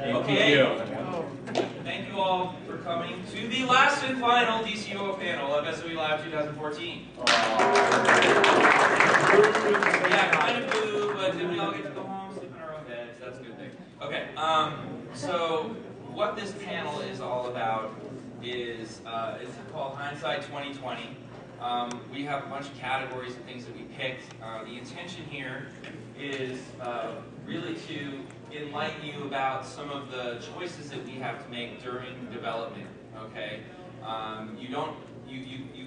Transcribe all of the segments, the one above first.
Okay. Thank you all for coming to the last and final DCUO panel of SOE Live 2014. Yeah, kind of boo, but then we all get to go home, sleep in our own beds. That's a good thing. Okay, so what this panel is all about is it's called Hindsight 2020. We have a bunch of categories of things that we picked. The intention here is really to enlighten you about some of the choices that we have to make during development. Okay, you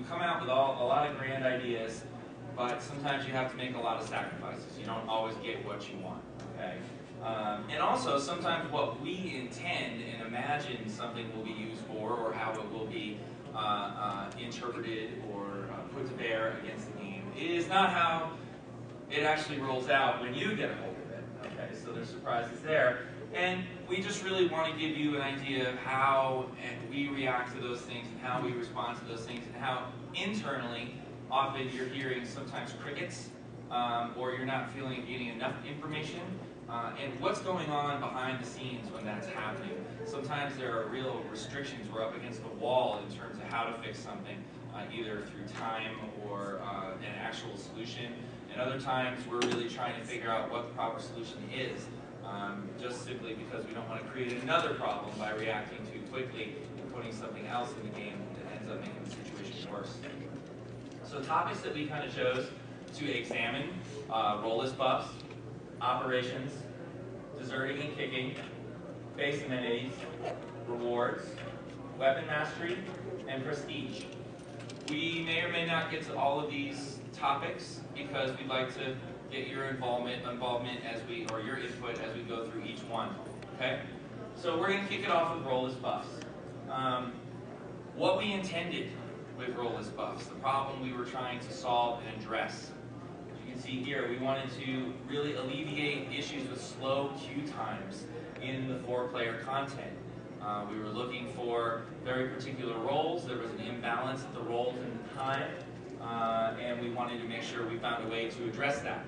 come out with a lot of grand ideas, but sometimes you have to make a lot of sacrifices. You don't always get what you want. Okay, and also sometimes what we intend and imagine something will be used for, or how it will be interpreted or put to bear against the game, is not how it actually rolls out when you get a hold of it. Okay, so there's surprises there. And we just really want to give you an idea of how we react to those things and how we respond to those things, and how internally often you're hearing sometimes crickets, or you're not feeling getting enough information, and what's going on behind the scenes when that's happening. Sometimes there are real restrictions. We're up against the wall in terms of how to fix something, either through time or an actual solution. And other times we're really trying to figure out what the proper solution is, just simply because we don't want to create another problem by reacting too quickly and putting something else in the game that ends up making the situation worse. So topics that we kind of chose to examine: roleless buffs, operations, deserting and kicking, base amenities, rewards, weapon mastery, and prestige. We may or may not get to all of these topics because we'd like to get your involvement or your input as we go through each one. Okay? So we're going to kick it off with roleless buffs. What we intended with roleless buffs, the problem we were trying to solve and address. As you can see here, we wanted to really alleviate issues with slow queue times in the 4-player content. We were looking for very particular roles. There was an imbalance of the roles and the time, and we wanted to make sure we found a way to address that.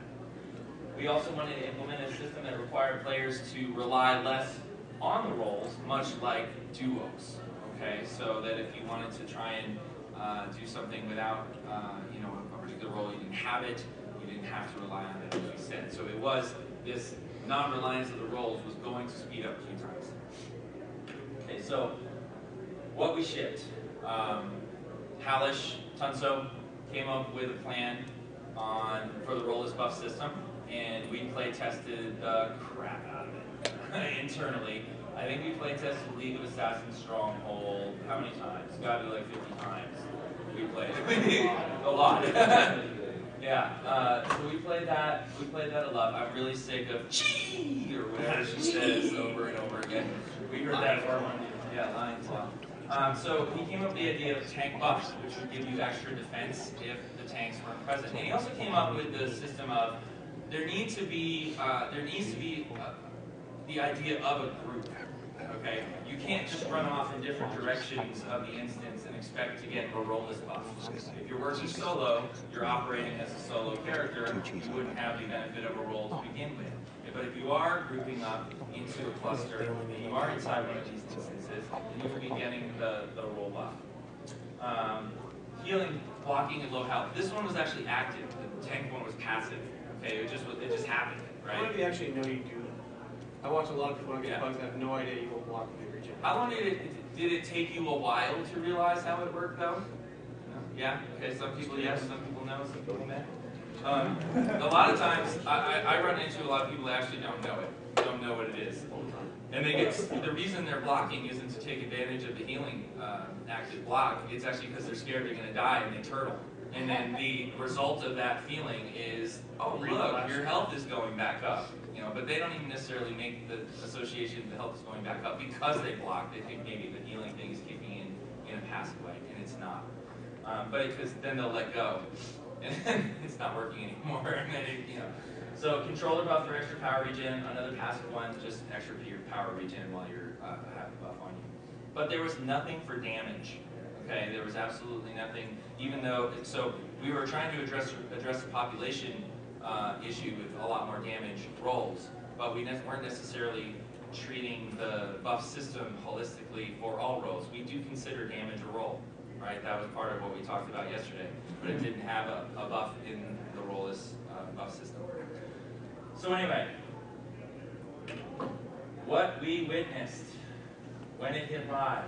We also wanted to implement a system that required players to rely less on the roles, much like duos. Okay, so that if you wanted to try and do something without a particular role, you didn't have it, you didn't have to rely on it, as we said. So it was this non-reliance of the roles was going to speed up queue times. Okay, so what we shipped. Halish Tunso came up with a plan for the roleless buff system, and we play tested the crap out of it internally. I think we play tested League of Assassins Stronghold, how many times? Gotta be like 50 times. We played a lot. Yeah, so we played that a lot. I'm really sick of chee or whatever she says over and over again. We heard that for one. Yeah, Lion's Law. So he came up with the idea of tank buffs, which would give you extra defense if the tanks weren't present. And he also came up with the system of there needs to be the idea of a group. Okay, you can't just run off in different directions of the instance and expect to get a roleless buff. If you're working solo, you're operating as a solo character, you wouldn't have the benefit of a role to begin with. But if you are grouping up into a cluster and you are inside one of these instances, then you will be getting the role buff. Healing, blocking, and low health. This one was actually active. The tank one was passive. Okay, it just happened, right? How do you actually know you do? I watch a lot of people get bugs and I have no idea you will block the region. How long did it take you a while to realize how it worked, though? No? Yeah? Okay, some people yes, some people no, some people no. A lot of times, I run into a lot of people that actually don't know it, don't know what it is. And the reason they're blocking isn't to take advantage of the healing active block, it's actually because they're scared they're going to die and they turtle. And then the result of that feeling is, oh look, your health is going back up. But they don't even necessarily make the association the health is going back up because they block. They think maybe the healing thing is kicking in a passive way, and it's not. Because then they'll let go, and then it's not working anymore. And then So controller buff for extra power regen, another passive one, just extra power regen while you're having buff on you. But there was nothing for damage. Okay, there was absolutely nothing. Even though, so we were trying to address the population issue with a lot more damage rolls, but we weren't necessarily treating the buff system holistically for all roles. We do consider damage a role, right? That was part of what we talked about yesterday, but it didn't have a buff in the Roleless buff system. So anyway, what we witnessed when it hit live.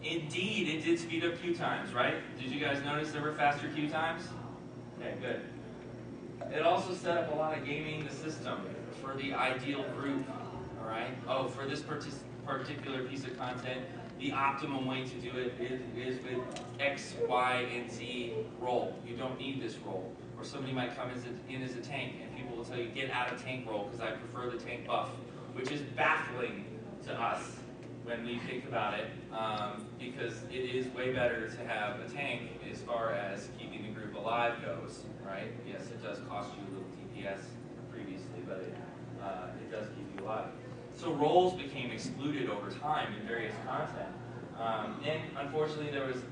Indeed, it did speed up queue times, right? Did you guys notice there were faster queue times? Okay, good. It also set up a lot of gaming the system for the ideal group, all right? Oh, for this particular piece of content, the optimum way to do it is with X, Y, and Z role. You don't need this role. Or somebody might come in as a tank, and people will tell you, get out of tank role because I prefer the tank buff, which is baffling to us when we think about it, because it is way better to have a tank as far as keeping the group alive goes, right? Yes, it does cost you a little DPS previously, but it does keep you alive. So roles became excluded over time in various content. And unfortunately, there was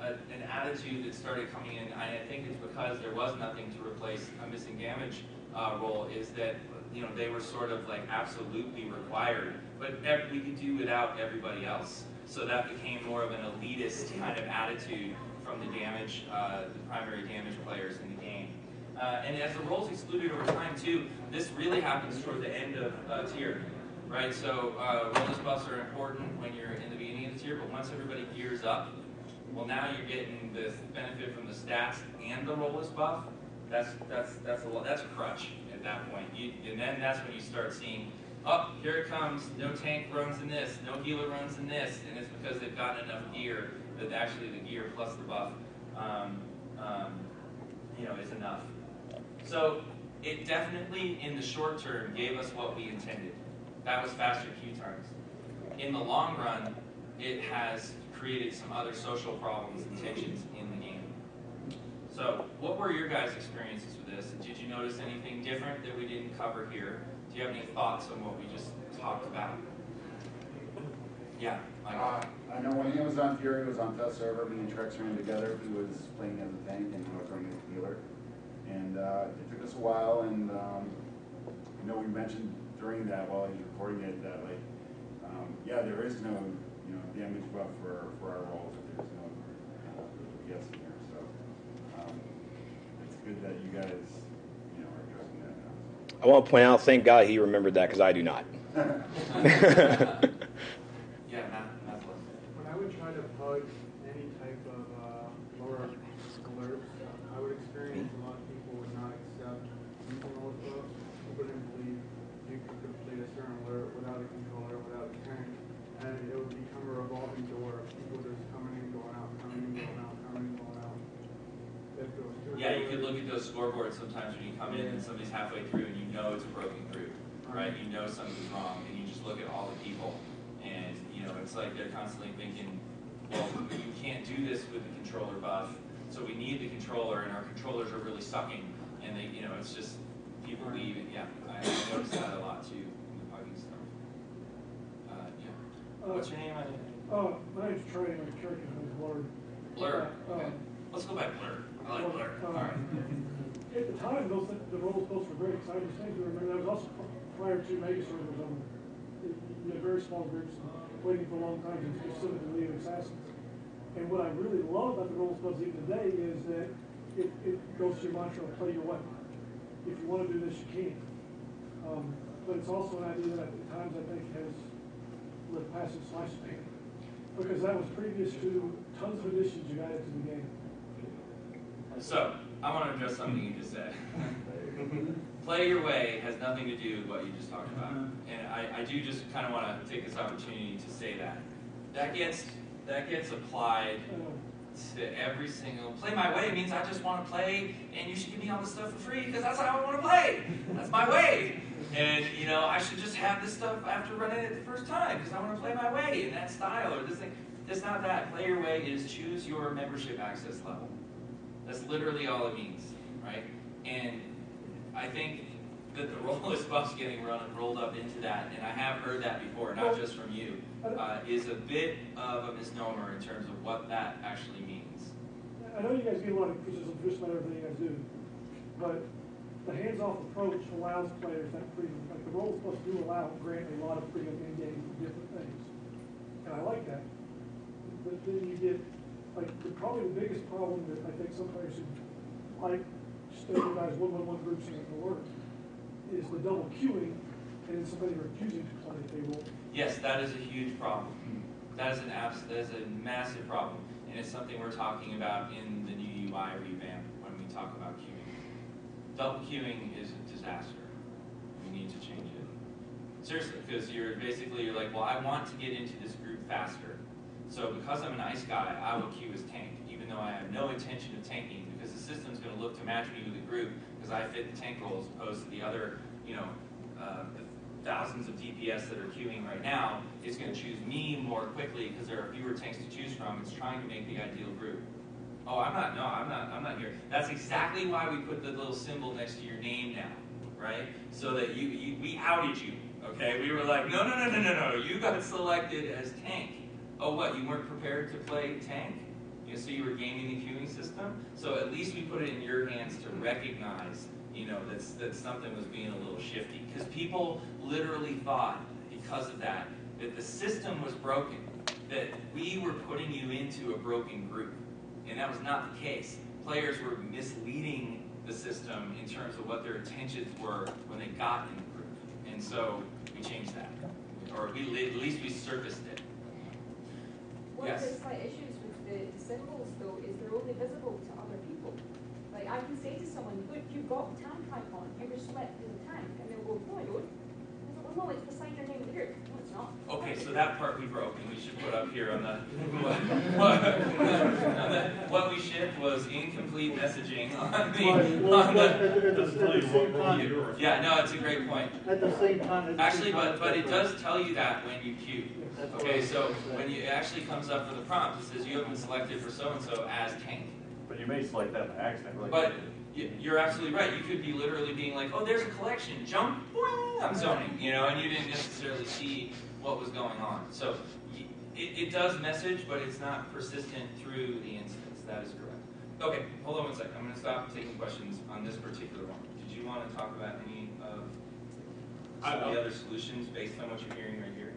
an attitude that started coming in, and I think it's because there was nothing to replace a missing damage role, is that they were sort of like absolutely required, but we could do without everybody else. So that became more of an elitist kind of attitude from the damage, the primary damage players in the game. And as the roles excluded over time too, this really happens toward the end of tier, right? So Roleless buffs are important when you're in the beginning of the tier, but once everybody gears up, well, now you're getting this benefit from the stats and the Roleless buff. That's a crutch at that point. And then that's when you start seeing, oh, here it comes. No tank runs in this. No healer runs in this. And it's because they've gotten enough gear that actually the gear plus the buff, is enough. So it definitely, in the short term, gave us what we intended. That was faster queue times. In the long run, it has created some other social problems and tensions in the game. So what were your guys' experiences with this? Did you notice anything different that we didn't cover here? Do you have any thoughts on what we just talked about? Yeah, Michael. I know when he was on Fury, he was on test server, me and Trex ran together. He was playing as a tank and I was running as a healer. And it took us a while, and we mentioned during that while he was recording it that there is no damage buff for our roles. There's no yes in here, so it's good that you guys are addressing that now. I want to point out, thank God he remembered that because I do not. Yeah, Matt. When I would try to pug any type of lower alerts, I would experience a lot of people would not accept using those buffs. People wouldn't believe you could complete a certain alert without a controller, without a tank, and it would become a revolving door of people just coming and going out, coming and going out, coming and going out. Yeah, you could look at those scoreboards sometimes when you come in and somebody's halfway through and you know it's a broken group, right? You know something's wrong, and you just look at all the people, and it's like they're constantly thinking, well, you can't do this with the controller buff, so we need the controller, and our controllers are really sucking, and they, it's just people leave. Yeah, I noticed that a lot too in the pugging stuff. What's your name? My name's Trey. I'm a church in Blur. Blur. Okay. Let's go by Blur. I like Blur. All right. At the time, the roles both were very exciting things. I remember that was also prior to mega servers. You had very small groups waiting for a long time to specifically leave assassins. And what I really love about the roles buffs even today is that it goes to your mantra of play your weapon. If you want to do this, you can. But it's also an idea that at times I think has lit passive slice of pain. Because that was previous to tons of additions you added to the game. So, I want to address something you just said. Play your way has nothing to do with what you just talked about. And I do just kind of want to take this opportunity to say that. That gets applied to every single, play my way means I just want to play and you should give me all this stuff for free because that's how I want to play. That's my way. And I should just have this stuff after running it the first time because I want to play my way in that style or this thing. It's not that. Play your way is choose your membership access level. That's literally all it means, right? And I think that the Roleless buffs getting rolled up into that, and I have heard that before, not just from you, is a bit of a misnomer in terms of what that actually means. I know you guys get a lot of criticism just about everything you guys do, but the hands-off approach allows players that freedom. Like the roles plus do allow, grant a lot of freedom in game for different things. And I like that. But then you get, like, probably the biggest problem that I think some players should like standardized 1-1-1 groups and it can work is the double queuing and then somebody refusing to play if they roll. Yes, that is a huge problem. That is a massive problem, and it's something we're talking about in the new UI revamp when we talk about queuing. Double queuing is a disaster. We need to change it. Seriously, because you're like, well, I want to get into this group faster. So because I'm an ice guy, I will queue as tank, even though I have no intention of tanking, because the system's going to look to match me with a group because I fit the tank roles opposed to the other, thousands of DPS that are queuing right now. It's going to choose me more quickly because there are fewer tanks to choose from. It's trying to make the ideal group. Oh, I'm not here. That's exactly why we put the little symbol next to your name now, right? So that we outed you, okay? We were like, no, you got selected as tank. Oh, what, you weren't prepared to play tank? So you were gaming the queuing system? So at least we put it in your hands to recognize, that something was being a little shifty. Because people literally thought, because of that the system was broken, that we were putting you into a broken group. And that was not the case. Players were misleading the system in terms of what their intentions were when they got in the group. And so we changed that. Or at least we surfaced it. One of the slight issues with the symbols, though, is they're only visible to other people. Like, I can say to someone, look, you've got the tank icon, you were selected as a tank, and they'll go, no, I don't. I said, well, no, it's beside your name of the group. No, it's not. Okay, so that part we broke, and we should put up here on the, what we shipped was incomplete messaging on the, yeah, no, it's a great point. At the same time, actually, but it does tell you that when you queue. Okay, so when it actually comes up for the prompt, it says you have been selected for so-and-so as tank. But you may select that by accident. Really. But you're absolutely right. You could be literally being like, oh, there's a collection, jump, boing, I'm zoning, and you didn't necessarily see what was going on. So it does message, but it's not persistent through the instance. That is correct. Okay, hold on one second. I'm going to stop taking questions on this particular one. Did you want to talk about any of some of the other solutions based on what you're hearing right here?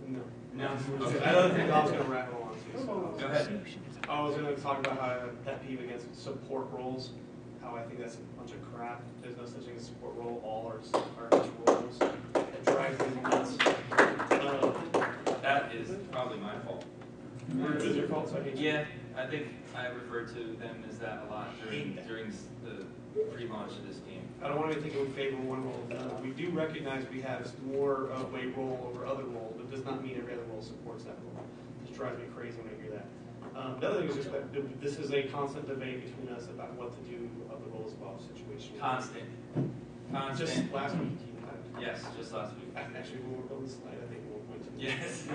No. No? Okay. Okay. Another thing I was going to rattle on to. So go ahead. I was going to talk about how I have a pet peeve against support roles, how I think that's a bunch of crap. There's no such thing as a support role. All are just roles. It drives me nuts. That is probably my fault. It is your fault, so I hate you. Yeah, I think I referred to them as that a lot during the pre-launch of this game. I don't want to think it would favor one role over another. We do recognize we have more weight role over other roles, but it does not mean every other role supports that role. It just drives me crazy when I hear that. The other thing is just that this is a constant debate between us about what to do of the roles above situation. Constant. Just last week. Yes, just last week. Actually, we'll work on this slide, I think, 1.2. Yes.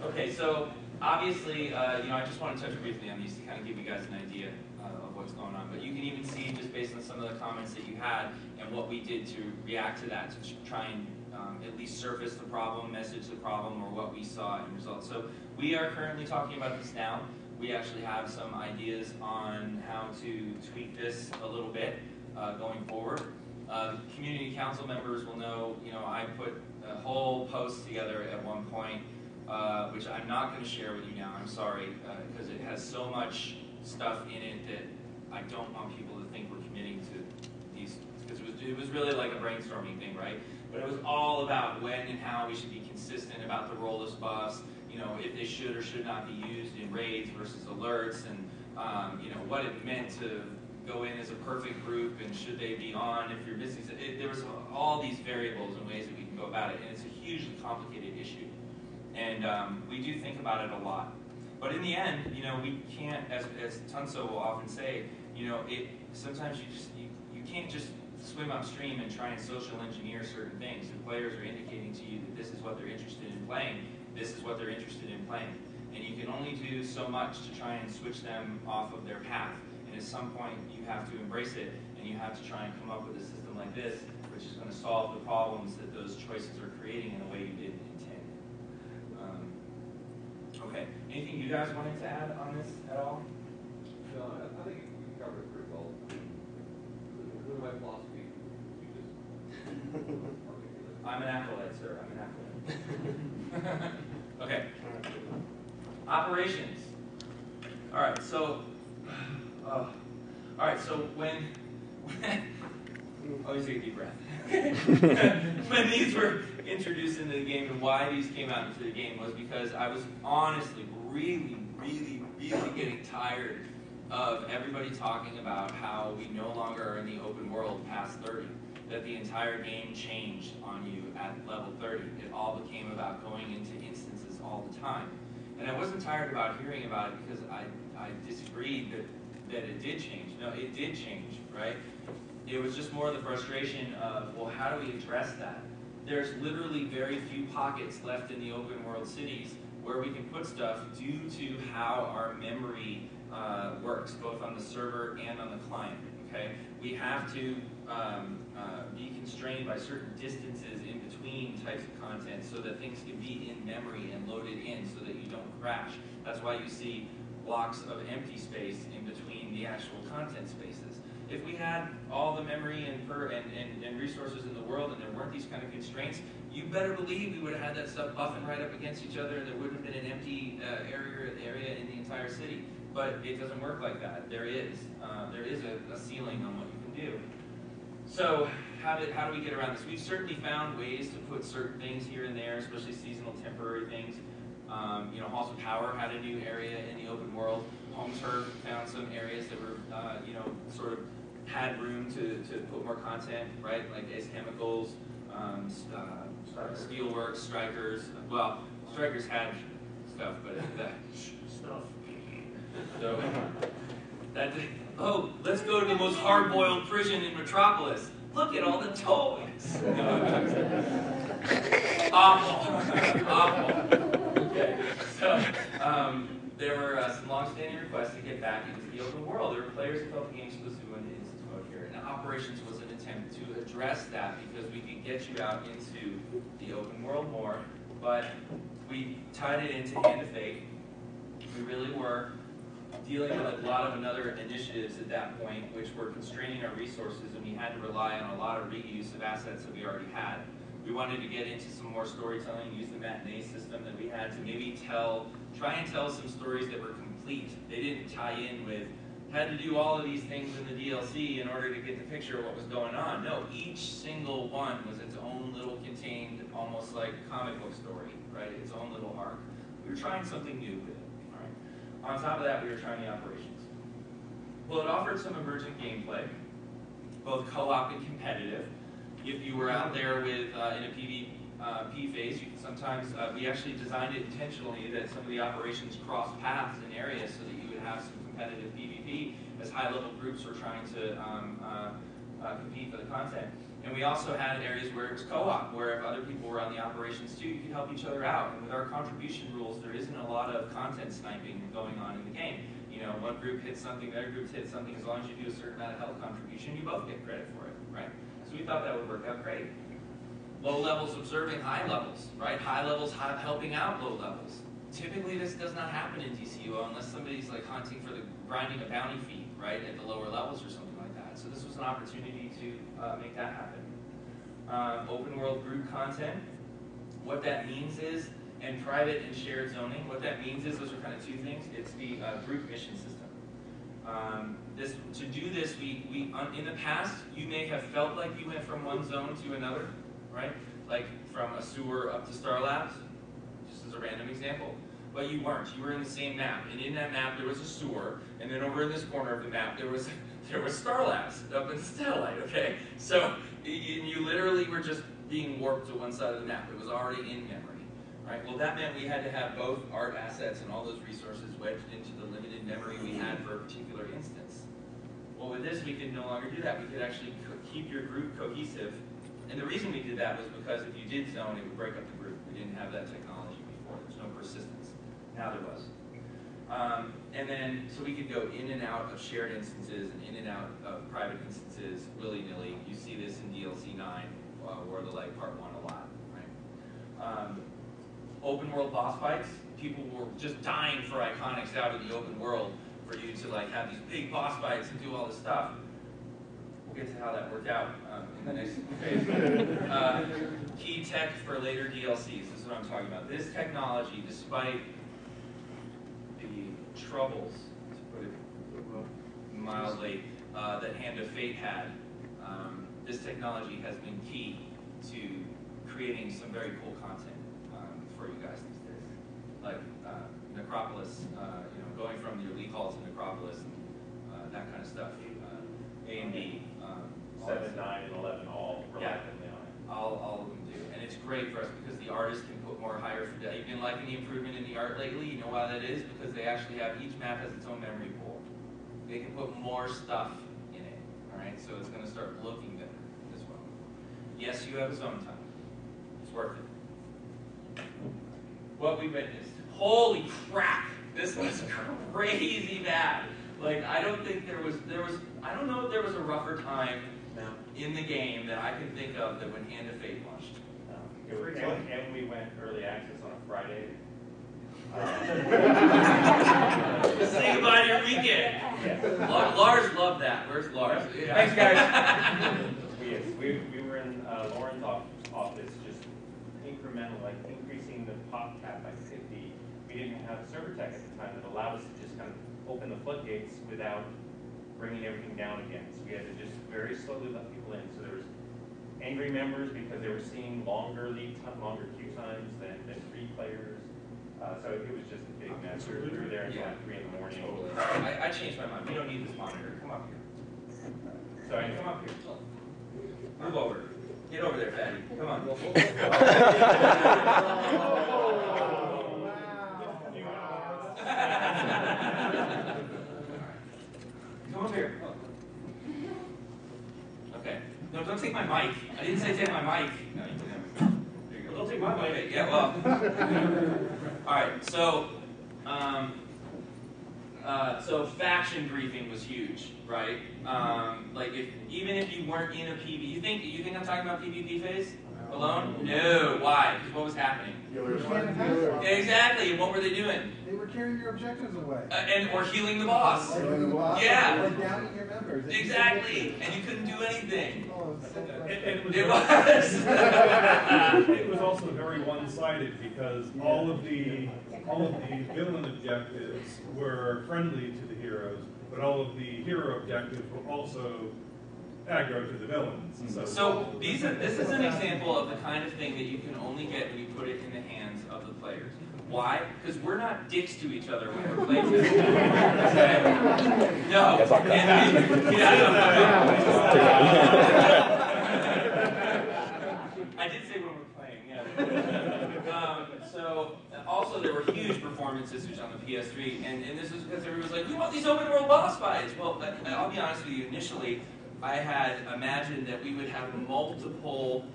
Okay, so obviously, I just want to touch briefly on these to kind of give you guys an idea of what's going on. But you can even see, just based on some of the comments that you had and what we did to react to that, to try and at least surface the problem, message the problem, or what we saw in results. So we are currently talking about this now. We actually have some ideas on how to tweak this a little bit going forward. Community council members will know, I put a whole post together at one point, which I'm not going to share with you now, I'm sorry, because it has so much stuff in it that I don't want people to think we're committing to these, because it was really like a brainstorming thing, right? But it was all about when and how we should be consistent about the roleless buffs, if they should or should not be used in raids versus alerts, and what it meant to go in as a perfect group, and should they be on if you're missing. There was all these variables and ways that we can go about it, and it's a hugely complicated issue. And we do think about it a lot. But in the end, we can't, as Tunso will often say, sometimes you can't just swim upstream and try and social engineer certain things. If players are indicating to you that this is what they're interested in playing, this is what they're interested in playing. And you can only do so much to try and switch them off of their path. And at some point, you have to embrace it, and you have to try and come up with a system like this, which is going to solve the problems that those choices are creating in a way you didn't intend. Okay, anything you guys wanted to add on this at all? No, I think you covered it pretty well. I'm an acolyte, sir. I'm an acolyte. Okay. Operations. All right. So, when always take a deep breath. When these were introduced into the game and why these came out into the game was because I was honestly really getting tired of everybody talking about how we no longer are in the open world past 30. That the entire game changed on you at level 30. It all became about going into instances all the time. And I wasn't tired about hearing about it because I disagreed that it did change. No, it did change, right? It was just more the frustration of, well, how do we address that? There's literally very few pockets left in the open world cities where we can put stuff due to how our memory works, both on the server and on the client, okay? We have to be constrained by certain distances in between types of content so that things can be in memory and loaded in so that you don't crash. That's why you see blocks of empty space in between the actual content spaces. If we had all the memory and resources in the world and there weren't these kind of constraints, you better believe we would have had that stuff buffing right up against each other and there wouldn't have been an empty area in the entire city. But it doesn't work like that. There is a ceiling on what you can do. So how do we get around this? We've certainly found ways to put certain things here and there, especially seasonal, temporary things. Halls of Power had a new area in the open world. Home Turf found some areas that were, sort of had room to put more content, right? Like Ace Chemicals, Steelworks, Strikers. Well, Strikers had stuff, but stuff. So let's go to the most hard-boiled prison in Metropolis. Look at all the toys. Awful. Okay. So there were some long-standing requests to get back into the open world. There were players who felt the game exclusive when it is mode here. And Operations was an attempt to address that because we could get you out into the open world more, but we tied it into Hand of Fate. We really were dealing with a lot of other initiatives at that point, which were constraining our resources, and we had to rely on a lot of reuse of assets that we already had. We wanted to get into some more storytelling, use the matinee system that we had to maybe try and tell some stories that were complete. They didn't tie in with, had to do all of these things in the DLC in order to get the picture of what was going on. No, each single one was its own little contained, almost like comic book story, right? Its own little arc. We were trying something new with it. On top of that, we were trying the Operations. Well, it offered some emergent gameplay, both co-op and competitive. If you were out there with in a PvP phase, you could sometimes, we actually designed it intentionally that some of the operations cross paths in areas so that you would have some competitive PvP as high-level groups were trying to compete for the content. And we also had areas where it was co-op, where if other people were on the operations too, you could help each other out. And with our contribution rules, there isn't a lot of content sniping going on in the game. One group hits something, the other group hits something. As long as you do a certain amount of health contribution, you both get credit for it, right? So we thought that would work out great. Low levels observing high levels, right? High levels helping out low levels. Typically, this does not happen in DCUO unless somebody's like hunting for grinding a bounty feat, right, at the lower levels or something like that. So this was an opportunity to make that happen. Open world group content. What that means is, and private and shared zoning, what that means is, those are kind of two things. It's the group mission system. To do this, we in the past, you may have felt like you went from one zone to another, right? Like from a sewer up to Star Labs, just as a random example. But you weren't. You were in the same map, and in that map there was a sewer, and then over in this corner of the map there was Star Labs up in Satellite. Okay, so you literally were just being warped to one side of the map. It was already in memory, right? Well, that meant we had to have both art assets and all those resources wedged into the limited memory we had for a particular instance. Well, with this, we could no longer do that. We could actually keep your group cohesive. And the reason we did that was because if you did zone, it would break up the group. We didn't have that technology before. There's no persistence. Now there was. And then, so we could go in and out of shared instances and in and out of private instances willy-nilly. You see this in DLC 9, War of the Light Part 1 a lot, right? Open world boss fights. People were just dying for iconics out in the open world for you to like have these big boss fights and do all this stuff. we'll get to how that worked out in the next phase. Key tech for later DLCs, this is what I'm talking about. This technology, despite the troubles, to put it mildly, that Hand of Fate had, this technology has been key to creating some very cool content for you guys these days. Like Necropolis, going from your league hall to Necropolis, and that kind of stuff. A and B. 7, 9, and 11 all rely heavily on it. All of them do. And it's great for us because the artists can put more higher fidelity. You've been liking the improvement in the art lately. You know why that is? Because they actually have, each map has its own memory pool. They can put more stuff in it. Alright, so it's going to start looking better as well. Yes, you have a zone time. It's worth it. What we witnessed. Holy crap! This was crazy bad. Like, I don't think there was, I don't know if there was a rougher time in the game that I can think of than when Hand of Fate launched. And we went early access on a Friday. Say goodbye to your weekend. Yeah. Lars loved that. Where's Lars? Yeah. Thanks, guys. we were in Lauren's office, just incremental, like increasing the pop cap by 50. We didn't have a server tech at the time that allowed us to just kind of open the floodgates without bringing everything down again. So we had to just very slowly let people in. So there was angry members because they were seeing longer longer queue times than free players. So it was just a big mess. We were there until like 3 in the morning. Totally. I changed my mind. We don't need this monitor. Come up here. Sorry, come up here. Move over. Get over there, fatty. Come on. Come up here. Okay. No, don't take my mic. I didn't say take my mic. No, you didn't. There you go. Don't take my mic. Okay, yeah, well. All right, so, so faction briefing was huge, right? Like, even if you weren't in a PvP, you think I'm talking about PvP phase alone? No. Why? Because what was happening? Exactly. And what were they doing? They were carrying your objectives away. Or healing the boss. Yeah. Or downing your members. Exactly. And you couldn't do anything. It was also very one-sided because all of the villain objectives were friendly to the heroes, but all of the hero objectives were also aggro to the villains. So this is an example of the kind of thing that you can only get when you put it in the hands of the players. Why? Because we're not dicks to each other when we're playing this. Okay? No. I did say when we're playing, yeah. So, also there were huge performance issues on the PS3, and this was because everyone was like, we want these open world boss fights. Well, I'll be honest with you, initially, I had imagined that we would have multiple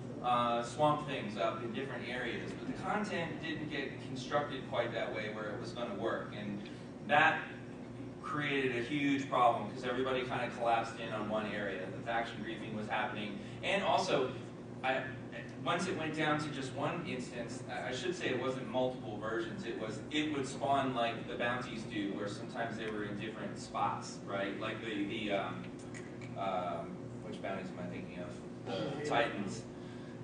Swamp Things up in different areas, but the content didn't get constructed quite that way where it was going to work, and that created a huge problem because everybody kind of collapsed in on one area. The faction briefing was happening, and also, once it went down to just one instance, I should say it wasn't multiple versions. It would spawn like the bounties do, where sometimes they were in different spots, right? Like which bounties am I thinking of? The Titans.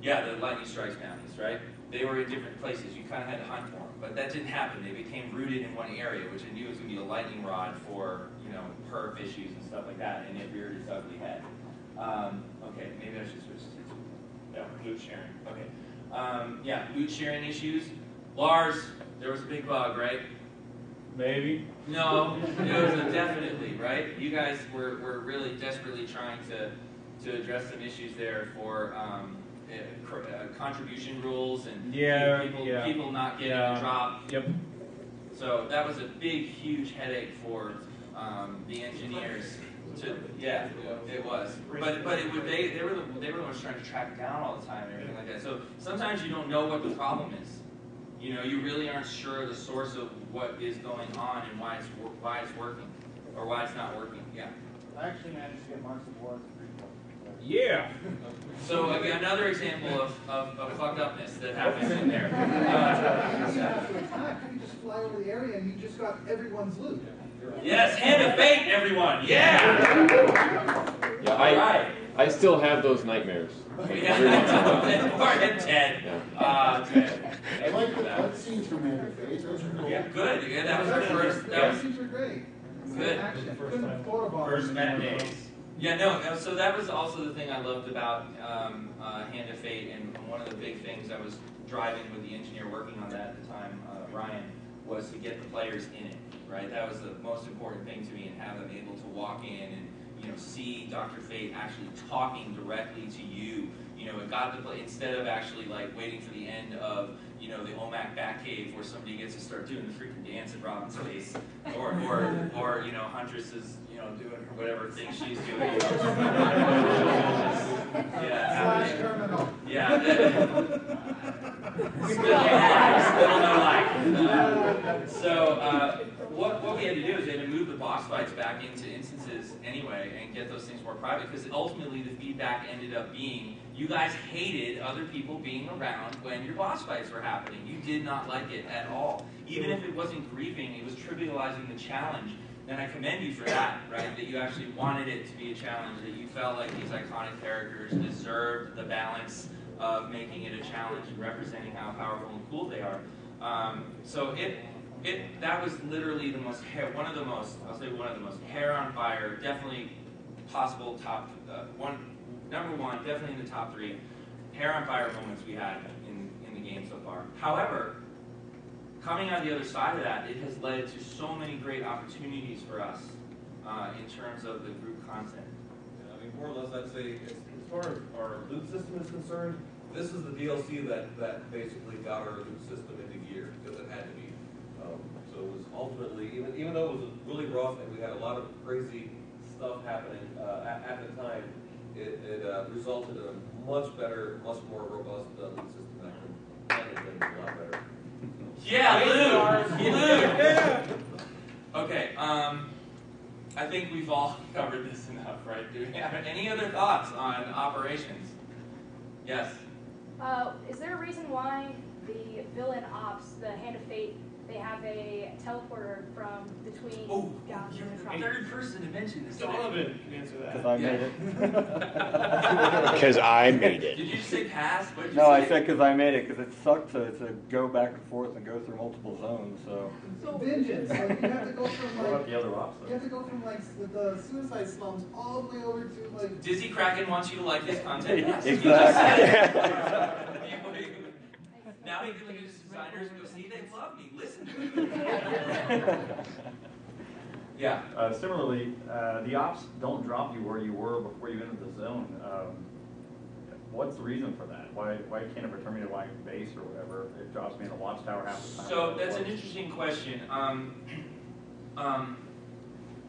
Yeah, the Lightning Strikes bounties, right? They were in different places. You kind of had to hunt for them, but that didn't happen. They became rooted in one area, which I knew was going to be a lightning rod for perf issues and stuff like that, and it reared its ugly head. Okay, maybe I should switch to loot sharing. Okay. Yeah, loot sharing issues. Lars, there was a big bug, right? Maybe. No, it was definitely, right? You guys were really desperately trying to address some issues there for contribution rules and people not getting a drop. Yep. So that was a big, huge headache for the engineers. It was. But they were the ones trying to track it down all the time and everything like that. So sometimes you don't know what the problem is. You really aren't sure the source of what is going on and why it's working or why it's not working. Yeah. I actually managed to get Marks of War. Yeah. So again, another example of fucked upness that happens in there. You just fly over the area and you just got everyone's loot. Yes, Hand of Fate, everyone. Yeah. Yeah, All right. I still have those nightmares. Yeah. Every once in a while. Or hit Ted. Yeah. Ted. I like the cutscenes from Hand of Fate. Those are cool. Yeah, good. Yeah, that was our first. That was Scenes are great. good. Actually, couldn't afford a bar. First matinees. Yeah, no. So that was also the thing I loved about Hand of Fate, and one of the big things I was driving with the engineer working on that at the time, Ryan, was to get the players in it. Right, that was the most important thing to me, and have them able to walk in and see Dr. Fate actually talking directly to you. It got to play instead of actually like waiting for the end of the OMAC Batcave where somebody gets to start doing the freaking dance at Robin's face, or Huntress is doing her whatever thing she's doing. Slash terminal. Yeah. Still no life. So what we had to do is we had to move the boss fights back into instances anyway and get those things more private, because ultimately the feedback ended up being you guys hated other people being around when your boss fights were happening. You did not like it at all. Even if it wasn't griefing, it was trivializing the challenge. And I commend you for that, right? That you actually wanted it to be a challenge, that you felt like these iconic characters deserved the balance of making it a challenge and representing how powerful and cool they are. So that was literally one of the most hair on fire, definitely possible number one, definitely in the top 3 hair on fire moments we had in the game so far. However, coming on the other side of that, it has led to so many great opportunities for us in terms of the group content. Yeah, I mean, more or less, I'd say, as far as our loot system is concerned, this is the DLC that basically got our loot system into gear, because it had to be. So it was ultimately, even though it was really rough and we had a lot of crazy stuff happening at the time, it resulted in a much better, much more robust loot system that can been a lot better. Yeah, loot! Okay, I think we've all covered this enough, right? Do we have any other thoughts on operations? Yes? Is there a reason why the villain ops, the Hand of Fate, they have a teleporter from between Gauss and the Third person to mention this. Donovan can answer that. Because I made it. Because I made it. Did you just say pass? What did you No, say? I said because I made it, because it sucked to go back and forth and go through multiple zones, so. Vengeance, like you have to go from What about the other ops? you have to go from like the suicide slums all the way over to like. Dizzy Kraken wants you to like his content. Yes. Exactly. Now you can look at his designers and go, see, they love me. Listen to me. Yeah. Similarly, the ops don't drop you where you were before you entered the zone. What's the reason for that? Why can't it return me to my base or whatever? It drops me in a watchtower half the time. So that's an interesting question.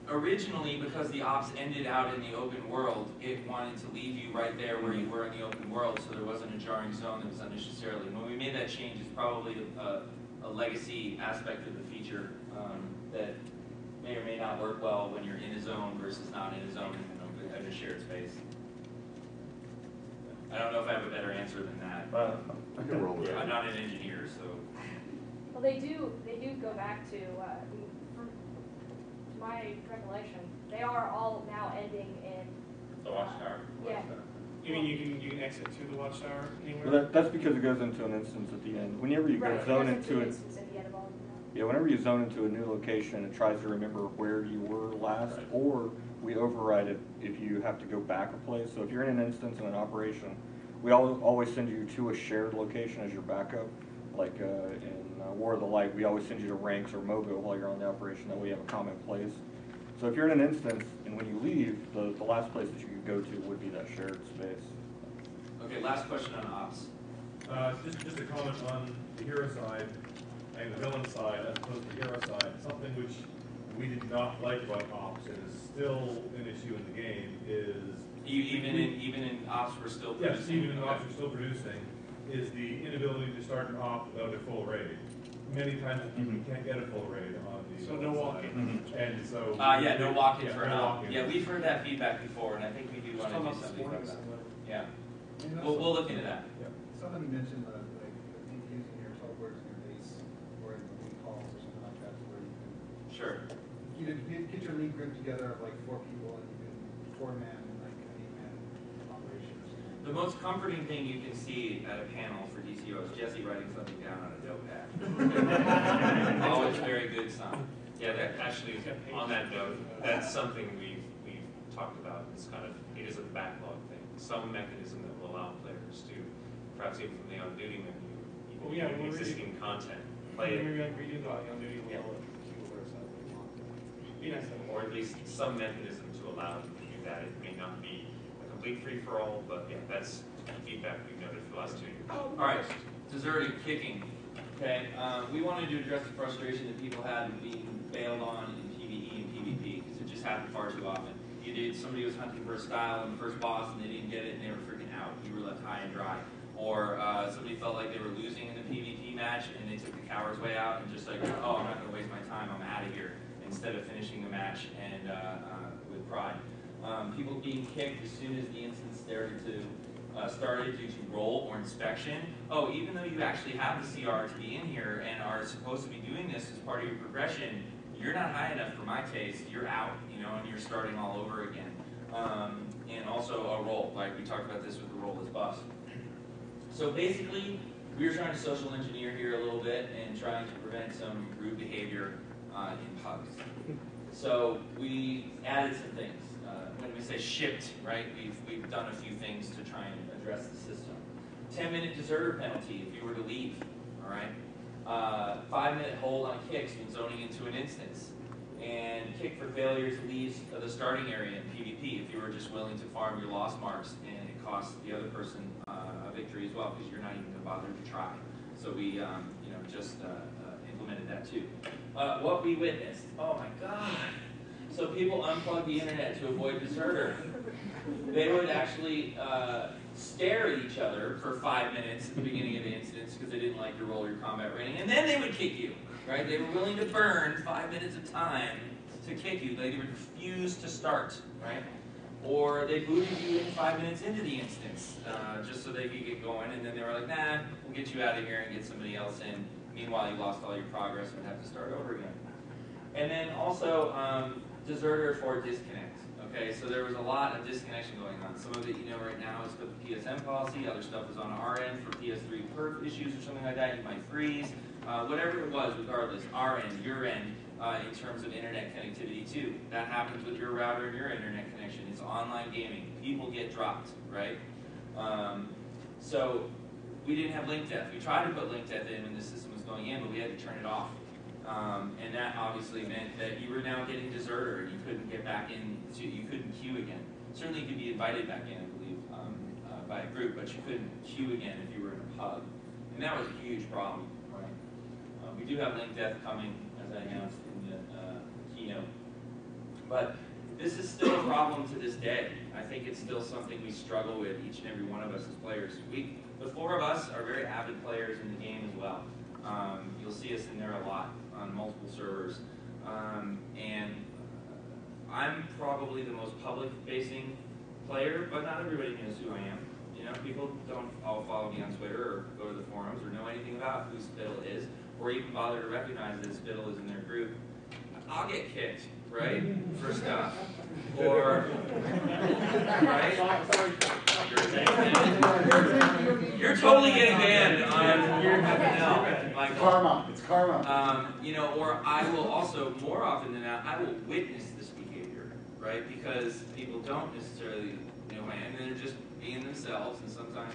Originally, because the ops ended out in the open world, it wanted to leave you right there where you were in the open world, so there wasn't a jarring zone that was unnecessarily. When we made that change, it's probably a legacy aspect of the feature that may or may not work well when you're in a zone versus not in a zone in a shared space. I don't know if I have a better answer than that. I'm not an engineer, so. Well, they do go back to, from my recollection, they are all now ending in the watchtower. Yeah. You mean you can exit to the watchtower anywhere? Well, that's because it goes into an instance at the end. Whenever you go zone into it. Yeah, whenever you zone into a new location, it tries to remember where you were last, or we override it if you have to go back a place. So if you're in an instance in an operation, we always send you to a shared location as your backup. Like in War of the Light, we always send you to Ranks or Mogo while you're on the operation. That way you have a common place. So if you're in an instance, and when you leave, the last place that you could go to would be that shared space. Okay, last question on ops. Just a comment on the hero side and the villain side as opposed to the hero side. Something which we did not like about ops and is still an issue in the game is even in ops we're still producing. Yes, even in ops we're still producing, is the inability to start an op without a full raid. Many times you can't get a full raid on the no walk-in. And so yeah, no walk-in for no help. walk-in. Yeah, we've heard that feedback before, and I think we do want to do something about that. Yeah, we'll look into that. Yeah. Somebody mentioned like using your teleporters in your base or in the league halls or something like that, where you can sure get your league group together of like 4 people and you can 4-man like an 8-man The most comforting thing you can see at a panel for DCO is Jesse writing something down on a notepad. Always very good sign. Yeah, that actually, on that note, that's something we've talked about. It's kind of, it is a backlog thing. Some mechanism that will allow players to, perhaps even from the on-duty menu, even existing content, play it. Redo the on-duty Yeah. Or at least some mechanism to allow them to do that. It may not be a complete free-for-all, but yeah, that's feedback we've noted for the last 2 years. All right, deserting, kicking. Okay, we wanted to address the frustration that people had in being bailed on in PvE and PvP, because it just happened far too often. Somebody was hunting for a style in the first boss and they didn't get it and they were freaking out. You were left high and dry. Or somebody felt like they were losing in the PvP match and they took the coward's way out and just like, oh, I'm not going to waste my time, I'm out of here, instead of finishing the match and with pride. People being kicked as soon as the instance started due to role or inspection. Oh, even though you actually have the CR to be in here and are supposed to be doing this as part of your progression, you're not high enough for my taste, you're out, and you're starting all over again. And also a role, like we talked about this with the Roleless buffs. So basically, we were trying to social engineer here a little bit and trying to prevent some rude behavior in pubs. So we added some things. When we say shipped, right, we've done a few things to try and address the system. 10-minute deserter penalty if you were to leave, all right? 5-minute hold on kicks when zoning into an instance. And kick for failure to leave the starting area in PvP if you were just willing to farm your loss marks and it costs the other person a victory as well because you're not even going to bother to try. So we just implemented that too. What we witnessed, oh my God. So people unplug the internet to avoid deserter. They would actually stare at each other for 5 minutes at the beginning of the instance because they didn't like your role or your combat rating, and then they would kick you, right? They were willing to burn 5 minutes of time to kick you. They would refuse to start, right? Or they booted you in 5 minutes into the instance just so they could get going, and then they were like, nah, we'll get you out of here and get somebody else in. Meanwhile, you lost all your progress and have to start over again. And then also, deserter for disconnect. Okay, so there was a lot of disconnection going on. Some of it right now is with the PSM policy. Other stuff is on our end for PS3 perf issues or something like that. You might freeze. Whatever it was, regardless, our end, your end, in terms of internet connectivity too. That happens with your router and your internet connection. It's online gaming. People get dropped, right? So we didn't have link death. We tried to put link death in when the system was going in, but we had to turn it off. And that obviously meant that you were now getting deserter and you couldn't get back in, you couldn't queue again. Certainly you could be invited back in, I believe, by a group, but you couldn't queue again if you were in a pub. And that was a huge problem, right? We do have link death coming, as I announced in the keynote. But this is still a problem to this day. I think it's still something we struggle with, each and every one of us as players. The 4 of us are very avid players in the game as well. You'll see us in there a lot on multiple servers. And I'm probably the most public-facing player, but not everybody knows who I am. People don't all follow me on Twitter or go to the forums or know anything about who Spittle is, or even bother to recognize that Spittle is in their group. I'll get kicked, right, for stuff. Or, right? You're totally getting banned on your FNL. Like, karma. It's karma. Or I will also, more often than not, I will witness this behavior, right? Because people don't necessarily know who I am, and they're just being themselves, and sometimes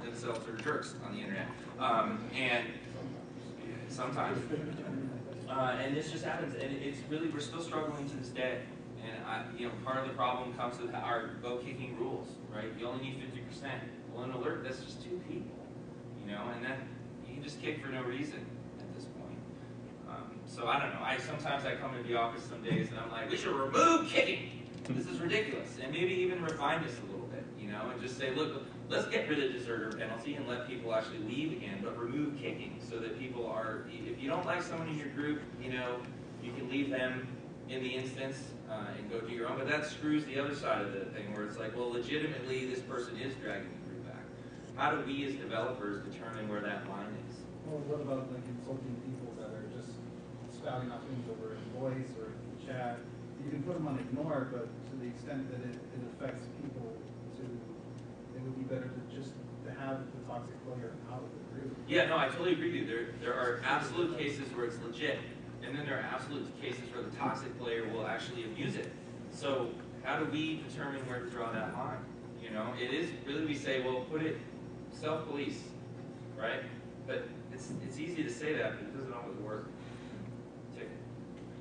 themselves are jerks on the internet. And sometimes. And this just happens, and it's really, we're still struggling to this day. And part of the problem comes with our go-kicking rules, right? You only need 50%. Well, in alert, that's just 2 people, and then you can just kick for no reason at this point. So I don't know. Sometimes I come into the office some days and I'm like, we should remove kicking. This is ridiculous, and maybe even refine this a little bit, and just say, look, let's get rid of deserter penalty and let people actually leave again, but remove kicking so that people are, if you don't like someone in your group, you can leave them in the instance and go do your own, but that screws the other side of the thing where it's like, well, legitimately this person is dragging the group back. How do we as developers determine where that line is? Well, what about insulting people that are just spouting off things over in voice or in chat? You can put them on ignore, but to the extent that it affects people, it would be toxic player out of it, really. Yeah, no, I totally agree with you. There are absolute cases where it's legit, and then there are absolute cases where the toxic player will actually abuse it. So how do we determine where to draw that line? You know, it is really, we say, well, put it self-police, right? But it's easy to say that, but it doesn't always work.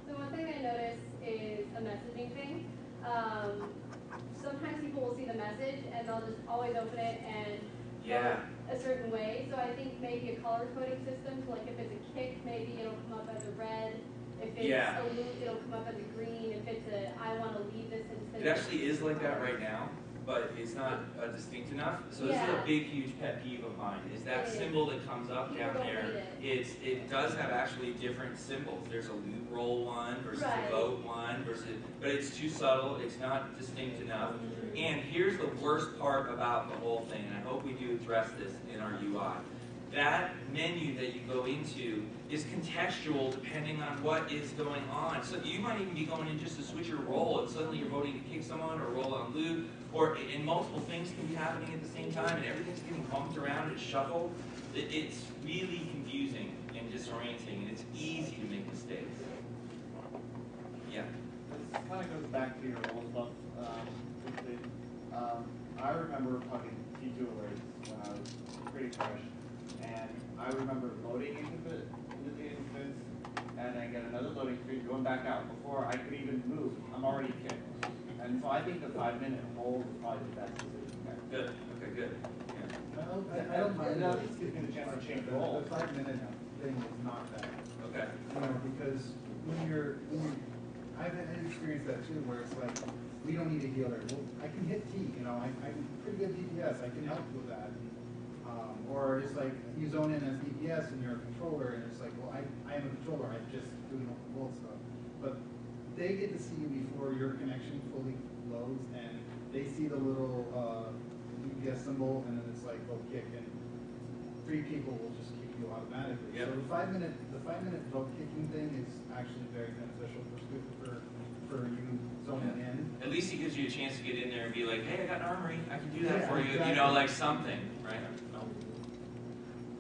So one thing I notice is a messaging thing. Sometimes people will see the message and they'll just always open it and vote a certain way. So I think maybe a color coding system, so like if it's a kick, maybe it'll come up as a red. If it's a loop, it'll come up as a green. If it's a I want to leave this instead. It actually is like that right now, but it's not distinct enough. So this is a big, huge pet peeve of mine, is that symbol that comes up down there. It does have actually different symbols. There's a loop roll one versus a vote one versus, but it's too subtle. It's not distinct enough. And here's the worst part about the whole thing, and I hope we do address this in our UI. That menu that you go into is contextual depending on what is going on. So you might even be going in just to switch your role, and suddenly you're voting to kick someone or roll on loop, and multiple things can be happening at the same time, and everything's getting bumped around and shuffled. It's really confusing and disorienting, and it's easy to make mistakes. Yeah. This kind of goes back to your role stuff. I remember talking T2 alerts when I was pretty fresh, and I remember loading into the instance, and I get another loading screen going back out before I could even move. I'm already kicked. And so I think the 5-minute hold is probably the best decision there. Good. Okay, good. I don't mind. At least gives me the chance to change the role. The 5-minute thing is not bad. Okay. You know, because I've experienced that too, where it's like, we don't need a healer. Well, I can hit T, you know, I'm pretty good DPS, I can help with that. Or it's like, you zone in as DPS and you're a controller, and it's like, well, I am a controller, I'm just doing all the bolt stuff. But they get to see you before your connection fully loads, and they see the little DPS symbol, and then it's like, go kick, and 3 people will just kick you automatically. So the 5-minute vote kicking thing is actually very beneficial for you zoning in. At least it gives you a chance to get in there and be like, hey, I got an armory, I can do that for you. Exactly. You know, like something, right?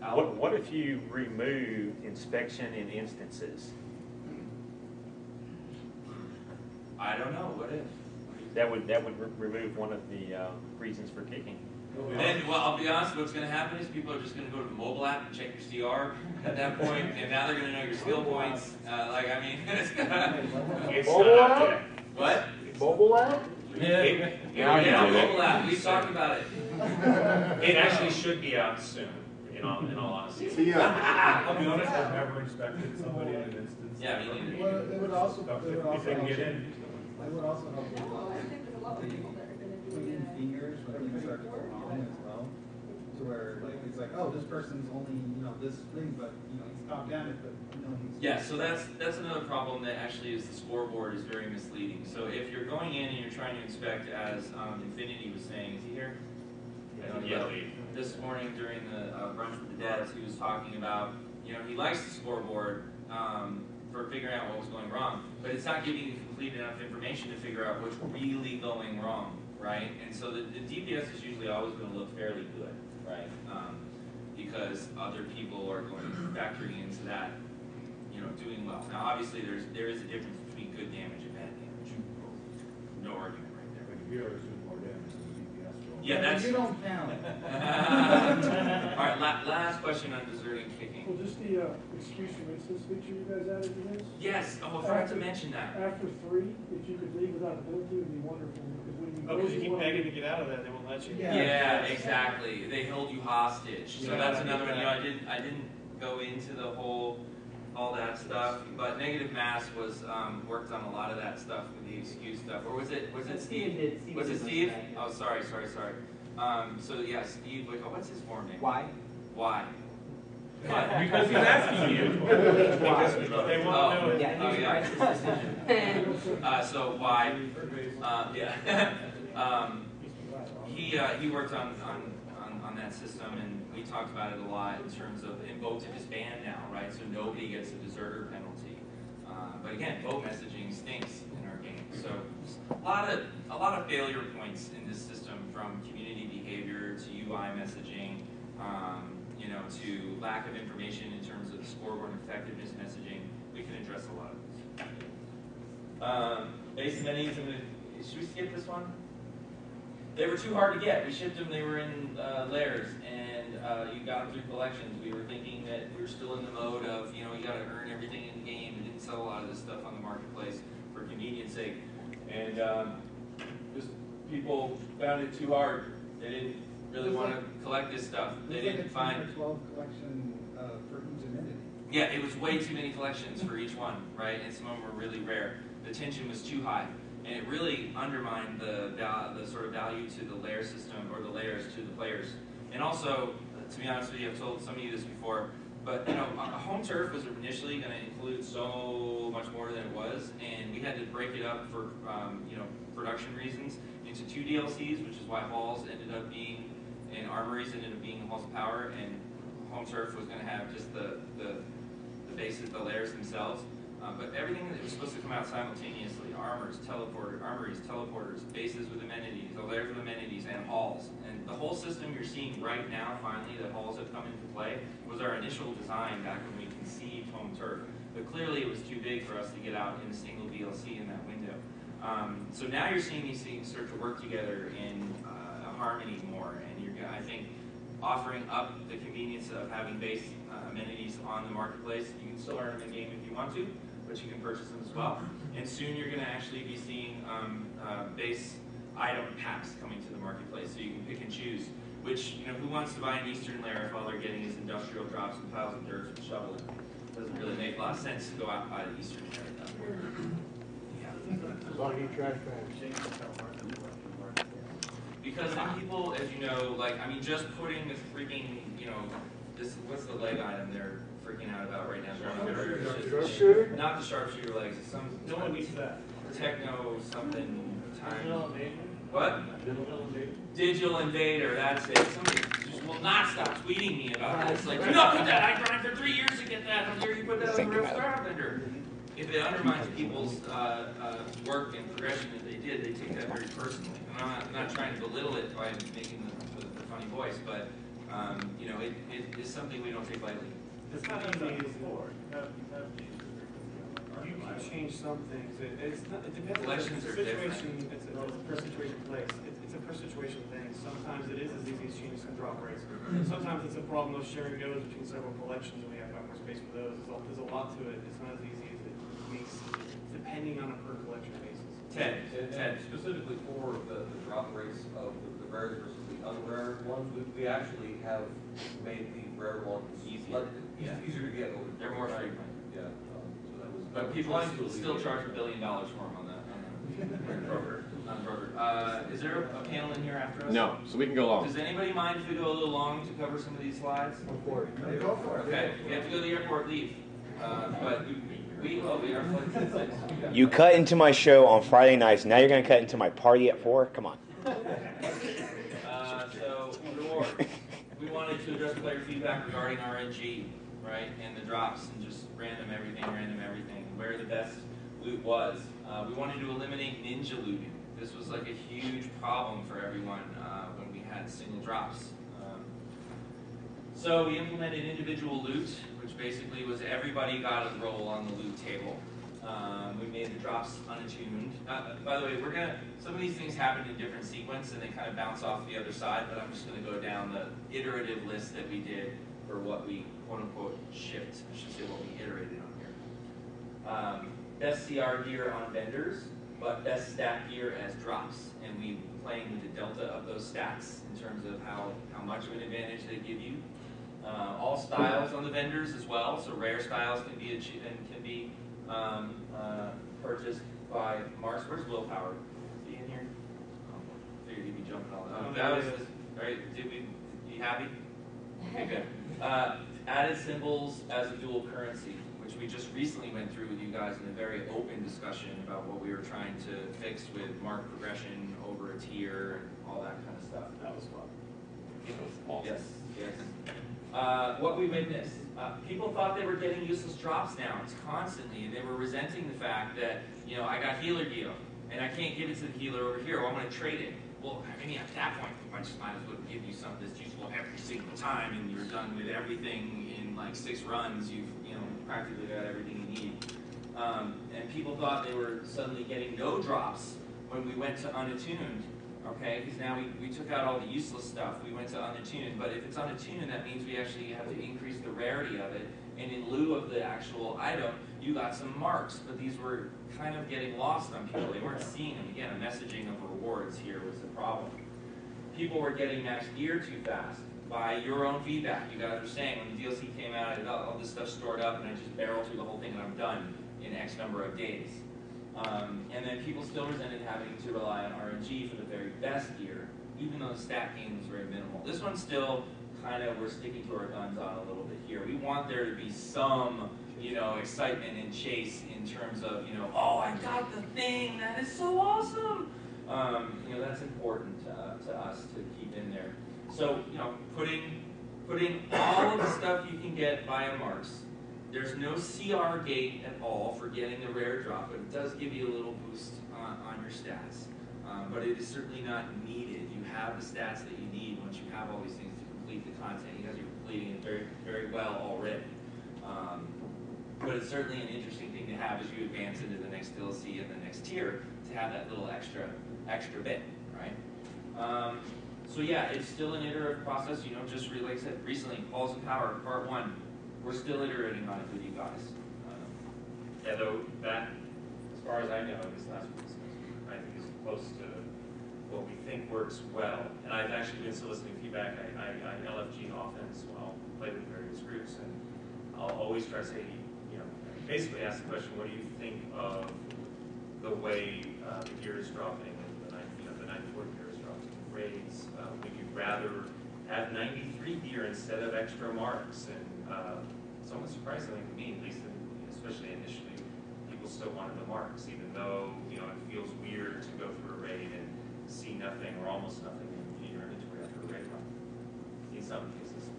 What if you remove inspection in instances? I don't know. What if? That would remove one of the reasons for kicking. Then, well, I'll be honest, what's going to happen is people are just going to go to the mobile app and check your CR at that point, and now they're going to know your skill points. It's mobile app? What? Mobile app? Yeah, mobile app. We talked about it. It actually should be out soon, in all honesty. I'll be honest, I've never inspected somebody in an instance. Yeah, me neither. Well, it would also help. If they can get in. It would also help. No, I think there's a lot of people that are going to Put do in that. fingers when you start to go on as well, to where it's like, oh, this person's only, you know, this thing, but you know, he's top damage, but you know, he's. Yeah, so that's another problem that actually is the scoreboard is very misleading. So if you're going in and you're trying to inspect, as Infinity was saying, is he here? Yeah. This morning during the brunch with the devs, he was talking about, you know, he likes the scoreboard for figuring out what was going wrong, but it's not giving you complete enough information to figure out what's really going wrong, right? And so the DPS is usually always going to look fairly good, right? Because other people are going to be factoring into that, you know, doing well. Now, obviously, there is a difference between good damage and bad damage. No argument right there. But heroes do more damage than the DPS roll. Yeah, that's. You don't count. All right, last question on deserting kicking. Well, just the excuse from instance feature you guys added to this? Yes, I forgot to mention that. After 3, if you could leave without a penalty, it would be wonderful. Because when you because you keep begging to get out of that, they won't let you. Yeah, exactly. They held you hostage. So that's another one. You know, I didn't go into the whole all that stuff, but Negative Mass was worked on a lot of that stuff with the excuse stuff. Or was it Steve? Was it Steve? Oh, sorry. So yeah, Steve. What's his form name? Why? Because he's asking you. Because they want to know. So why? He worked on that system, and we talked about it a lot in terms of invoke to disband now, right? So nobody gets a deserter penalty. But again, vote messaging stinks in our game. So a lot of failure points in this system, from community behavior to UI messaging. you know, to lack of information in terms of scoreboard effectiveness messaging, we can address a lot of this. Base amenities, should we skip this one? They were too hard to get. We shipped them, they were in layers, and you got them through collections. We were thinking that we were still in the mode of, you know, you got to earn everything in the game. We didn't sell a lot of this stuff on the marketplace for convenience sake. And just people found it too hard. They didn't really want to collect this stuff. They didn't find 10 or 12 collection for each amenity. Yeah, it was way too many collections for each one, right? And some of them were really rare. The tension was too high, and it really undermined the sort of value to the layer system, or the layers to the players. And also, to be honest with you, I've told some of you this before, but you know, home turf was initially going to include so much more than it was, and we had to break it up for you know, production reasons into 2 DLCs, which is why halls ended up being, and armories ended up being halls of power, and home turf was going to have just the bases, the layers themselves. But everything that was supposed to come out simultaneously, armories, teleporters, bases with amenities, the layers with amenities, and halls. And the whole system you're seeing right now, finally, that halls have come into play, was our initial design back when we conceived home turf. But clearly it was too big for us to get out in a single DLC in that window. So now you're seeing these things start to work together in harmony more, and you're, I think, offering up the convenience of having base amenities on the marketplace. You can still earn them in game if you want to, but you can purchase them as well. And soon you're going to actually be seeing base item packs coming to the marketplace, so you can pick and choose. Which, you know, who wants to buy an Eastern layer if all they're getting is industrial drops and piles of dirt with a shovel in it? Doesn't really make a lot of sense to go out and buy the Eastern layer. Lucky trash bags. Because then people, as you know, like, I mean, just putting this freaking, you know, this, what's the leg item they're freaking out about right now? Sharpshooter? Not the sharpshooter legs. It's some, No one needs that. Techno something time. Digital Invader? What? Digital Invader? Digital Invader, that's it. Somebody just will not stop tweeting me about this. Like, do not put that. I grind for 3 years to get that. How dare you put that on the real Star Vendor? If it undermines people's work and progression that they did, they take that very personally. And I'm not trying to belittle it by making the funny voice, but you know, it is something we don't take lightly. It's not easy before. You can change some things. It's not, it depends on the situation. It's a per situation place. It's a per situation thing. Sometimes it is as easy as changing some drop rates. Sometimes it's a problem of sharing goes between several collections, and we have more space for those. There's a lot to it. It's not as easy as it makes, depending on a per collection basis. Ted, specifically for the drop rates of the rare versus the unrare ones, we actually have made the rare ones easier to get over. They're more frequent. Yeah. So that was. But people still charge $1 billion for them on that. Broker. Is there a panel in here after us? No, so we can go long. Does anybody mind if we go a little long to cover some of these slides? Go for it. Go for it. Okay, if you have to go to the airport, leave. But we are flights at 6. You cut into my show on Friday nights. Now you're going to cut into my party at 4? Come on. So, reward. We wanted to address player feedback regarding RNG, right? And the drops and just random everything, where the best loot was. We wanted to eliminate ninja looting. This was like a huge problem for everyone when we had single drops. So we implemented individual loot, which basically was everybody got a roll on the loot table. We made the drops unattuned. By the way, some of these things happen in different sequence and they kind of bounce off the other side, but I'm just going to go down the iterative list that we did for what we quote unquote shipped. I should say what we iterated on here. Best CR gear on vendors, but best stat gear as drops. And we playing with the delta of those stats in terms of how much of an advantage they give you. All styles on the vendors as well, so rare styles can be purchased by Mars. Where's Willpower? Is he in here? Figured he'd be jumping all that. That was right. You happy? Okay, good. Added symbols as a dual currency, which we just recently went through with you guys in a very open discussion about what we were trying to fix with mark progression over a tier and all that kind of stuff. That was fun. Yes. What we witnessed, people thought they were getting useless drops now. It's constantly, and they were resenting the fact that, you know, I got healer gear, and I can't give it to the healer over here, or I'm going to trade it. well, I mean, at that point, I just might as well give you something that's useful every single time, and you're done with everything in like 6 runs. You've practically got everything you need. And people thought they were suddenly getting no drops when we went to unattuned. Okay, because now we took out all the useless stuff. We went to unattuned, but if it's unattuned, that means we actually have to increase the rarity of it. And in lieu of the actual item, you got some marks, but these were kind of getting lost on people. They weren't seeing them. Again, a messaging of rewards here was the problem. People were getting max gear too fast by your own feedback. You guys were saying when the DLC came out, I had all this stuff stored up, and I just barrel through the whole thing and I'm done in X number of days. And then people still resented having to rely on RNG for the very best gear, even though the stat gain was very minimal. This one's still kind of, we're sticking to our guns on a little bit here. We want there to be some, excitement and chase in terms of, oh, I got the thing, that is so awesome. That's important to us to keep in there. So, putting all of the stuff you can get via marks. There's no CR gate at all for getting the rare drop, but it does give you a little boost on your stats. But it is certainly not needed. You have the stats that you need once you have all these things to complete the content. You guys are completing it very, very well already. But it's certainly an interesting thing to have as you advance into the next DLC and the next tier to have that little extra bit, right? So yeah, it's still an iterative process. Just like I said recently, Halls of Power Part 1. We're still iterating on it with you guys. Yeah, though that, as far as I know, this last week's I think is close to what we think works well. And I've actually been soliciting feedback. I LFG often as well, play with various groups, and I'll always try to say, basically ask the question, what do you think of the way the gear is dropping, and the 94 gear is dropping raids? Would you rather have 93 gear instead of extra marks? And somewhat surprisingly to me, at least, especially initially, people still wanted the marks, even though it feels weird to go through a raid and see nothing or almost nothing in your inventory after a raid run. In some cases,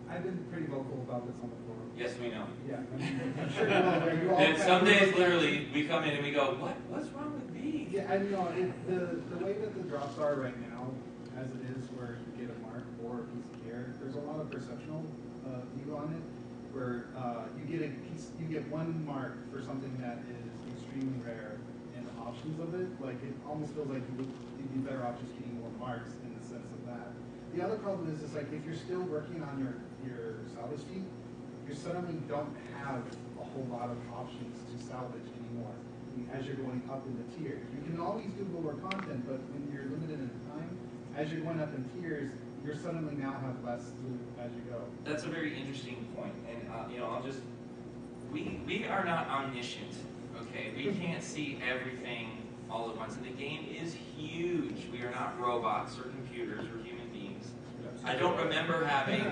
I've been pretty vocal about this on the forum. Yes, we know. Yeah, I'm sure you all. And some days, literally, we come in and we go, What's wrong with me? Yeah, I know. The way that the drops are right now, as it is, where you get a mark or a piece of gear, there's a lot of perceptual view on it, where you get one mark for something that is extremely rare, and the options of it, like it almost feels like you'd be better off just getting more marks in the sense of that. The other problem is like if you're still working on your salvage feat, you suddenly don't have a whole lot of options to salvage anymore as you're going up in the tier. You can always do lower content, but when you're limited in time, as you're going up in tiers, you suddenly now have less loot as you go. That's a very interesting point, and we are not omniscient. Okay, we can't see everything all at once, and the game is huge. We are not robots or computers or human beings. I don't remember having.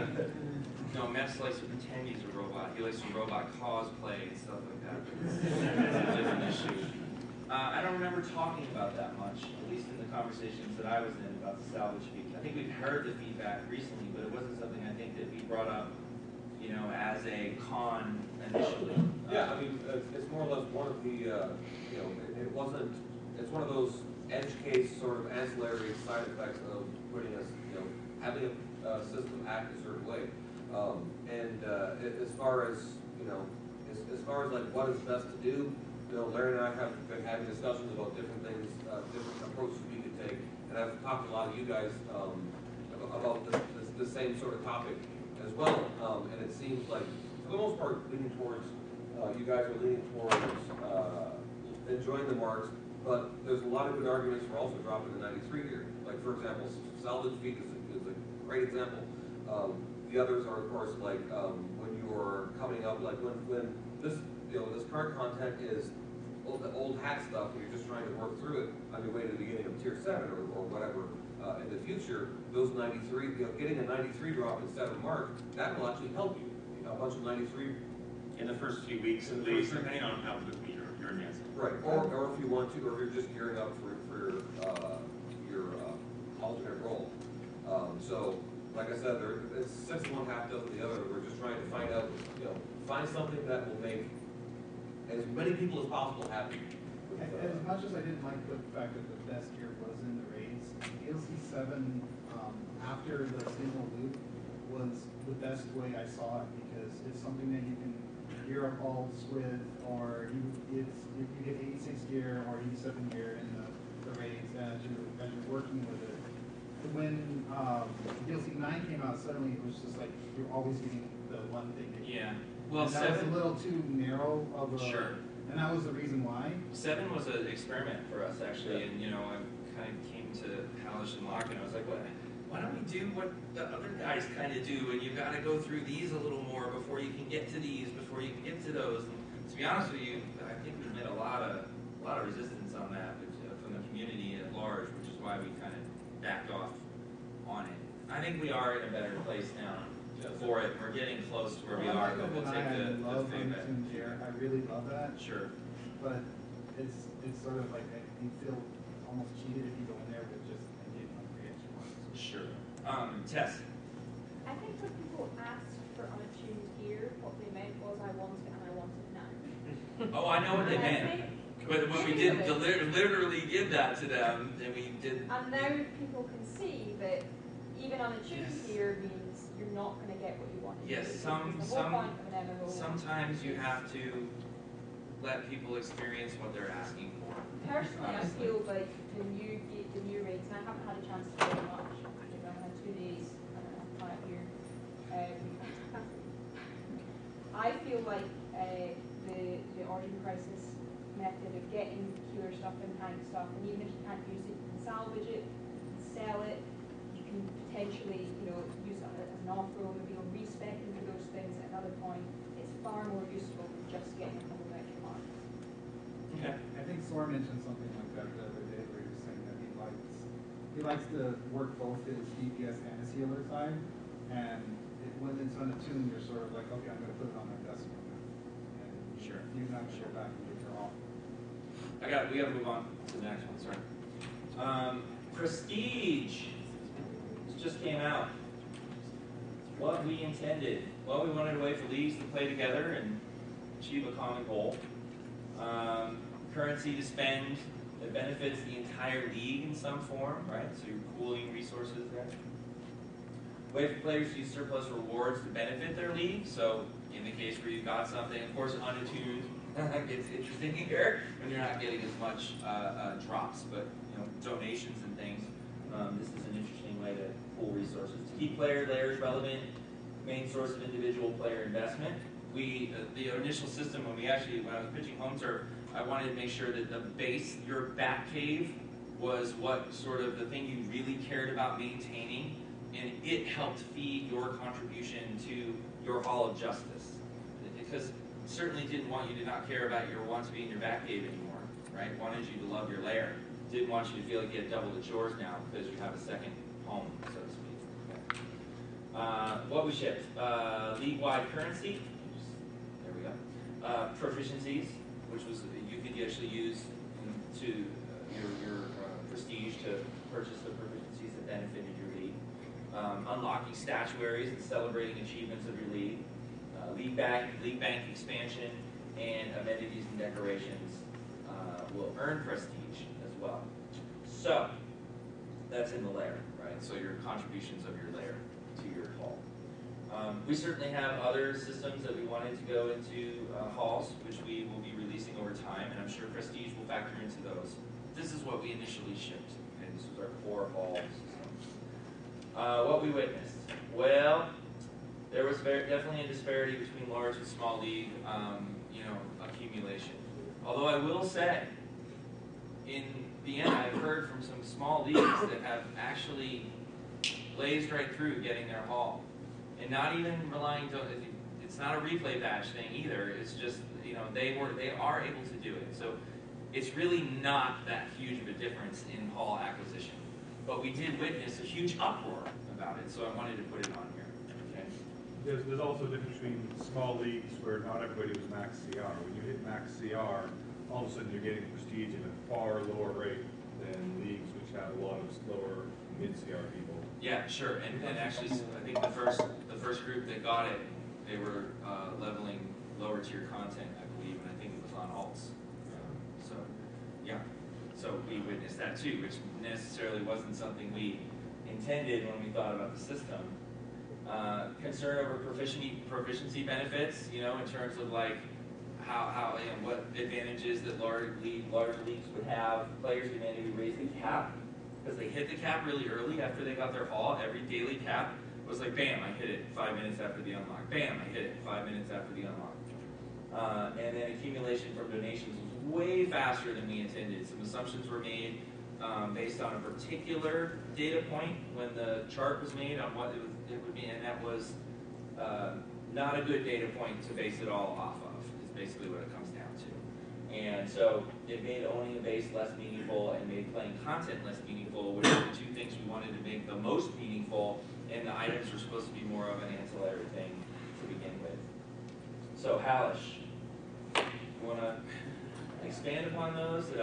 No, Mepps likes to pretend he's a robot. He likes to robot cosplay and stuff like that. It's a different issue. I don't remember talking about that much, at least in the conversations that I was in about the salvage feat. I think we've heard the feedback recently, but it wasn't something I think that we brought up, as a con initially. Yeah, I mean, it's more or less one of the, it wasn't, it's one of those edge case sort of ancillary side effects of putting us, having a system act a certain way. As far as, as far as like what is best to do, Larry and I have been having discussions about different things, different approaches we could take, and I've talked to a lot of you guys about the same sort of topic as well. And it seems like, for the most part, leaning towards, you guys are leaning towards enjoying the marks, but there's a lot of good arguments for also dropping the 93 here. Like, for example, salvage feat is a great example. The others are, of course, like when you're coming up, like when this, this current content is old hat stuff, where you're just trying to work through it on your way to the beginning of tier 7 or whatever. In the future, those 93, getting a 93 drop instead of a mark, that will actually help you. A bunch of 93 in the first few weeks, at least, depending on how quickly you're advancing. Right, or if you want to, or if you're just gearing up for your alternate role. So, like I said, it's 6 of one, half dozen the other. We're just trying to find out, find something that will make as many people as possible happy. As much as I didn't like the fact that the best gear was in the raids, DLC 7 after the single loop was the best way I saw it, because it's something that you can gear up alts with, or you get 86 gear or 87 gear in the raids as you're working with it. When DLC 9 came out, suddenly it was just like you're always getting the one thing. Yeah. Well, and that was a little too narrow of a. Sure. And that was the reason why. 7 was an experiment for us, actually, and you know, I kind of came to Hellish and Lock, and I was like, why don't we do what the other guys kind of do, and you've got to go through these a little more before you can get to these, before you can get to those. And to be honest with you, I think we met a lot of resistance on that from the community at large, which is why we kind of backed off on it. I think we are in a better place now for it. We're getting close to where we are, but we'll take the feedback. I really love that. Sure. But it's sort of like you feel almost cheated if you go in there with just getting like 3 extra ones. Sure. Tess. I think when people asked for unattuned gear, what they meant was I want it and I want it now. Oh, I know what they meant. But when we did literally give that to them, then we did. And now people can see that even unattuned gear means you're not going to get what you want. Yes, sometimes you have to let people experience what they're asking for. Personally, I feel like the new raids, and I haven't had a chance to play much. I've had 2 days and I'm tired here. I feel like the Origin Crisis method of getting healer stuff and tank stuff, and even if you can't use it, you can salvage it, you can sell it, you can potentially, use it as an off-road, or respec into those things at another point. It's far more useful than just getting a couple of extra marks. Okay. I think Sor mentioned something like that the other day, where he was saying that he likes to work both his DPS and his healer side, and when it's unattuned, you're sort of like, okay, I'm going to put it on my decimal now. And sure. You're not going to go back and get your off. We got to move on to the next one. Sorry. Prestige. This just came out. What we intended. Well, we wanted a way for leagues to play together and achieve a common goal. Currency to spend that benefits the entire league in some form, right? So you're pooling resources there. Way for players to use surplus rewards to benefit their league. So in the case where you got something, of course, unattuned gets interesting here when you're not getting as much drops, but donations and things. This is an interesting way to pool resources. To keep player layers relevant, main source of individual player investment. The initial system, when I was pitching Home Turf, I wanted to make sure that the base, your back cave, was what sort of the thing you really cared about maintaining, and it helped feed your contribution to your Hall of Justice. Because certainly didn't want you to not care about your want to be in your back cave anymore, right? Wanted you to love your lair. Didn't want you to feel like you had double the chores now because you have a second home, so to speak. Okay. What we shipped? League-wide currency. There we go. Proficiencies, which was you could actually use to your prestige to purchase the proficiencies that benefited your league. Unlocking statuaries and celebrating achievements of your league. League bank expansion, and amenities and decorations will earn prestige as well. So that's in the layer, right? So your contributions of your layer to your hall. We certainly have other systems that we wanted to go into halls, which we will be releasing over time, and I'm sure prestige will factor into those. This is what we initially shipped, and this was our core hall system. What we witnessed? Well, there was definitely a disparity between large and small league, accumulation. Although I will say, in the end, I've heard from some small leagues that have actually blazed right through getting their haul, and not even relying to. It's not a replay badge thing either. It's just they are able to do it. So it's really not that huge of a difference in haul acquisition. But we did witness a huge uproar about it, so I wanted to put it on here. There's also a difference between small leagues where not everybody was max CR. When you hit max CR, all of a sudden you're getting prestige at a far lower rate than leagues which have a lot of slower mid-CR people. Yeah, sure. And actually, I think the first group that got it, they were leveling lower tier content, I believe, and I think it was on alts. So, yeah. so we witnessed that too, which necessarily wasn't something we intended when we thought about the system. Concern over proficiency benefits, you know, in terms of like how and what advantages that larger leagues would have. Players demanded we raise the cap because they hit the cap really early after they got their haul. Every daily cap was like, bam, I hit it 5 minutes after the unlock. Bam, I hit it 5 minutes after the unlock. And then accumulation from donations was way faster than we intended. Some assumptions were made based on a particular data point when the chart was made on what it would be, and that was not a good data point to base it all off of, is basically what it comes down to. And so it made owning a base less meaningful and made playing content less meaningful, which are the two things we wanted to make the most meaningful, and the items were supposed to be more of an ancillary thing to begin with. So Halish, you want to expand upon those? Is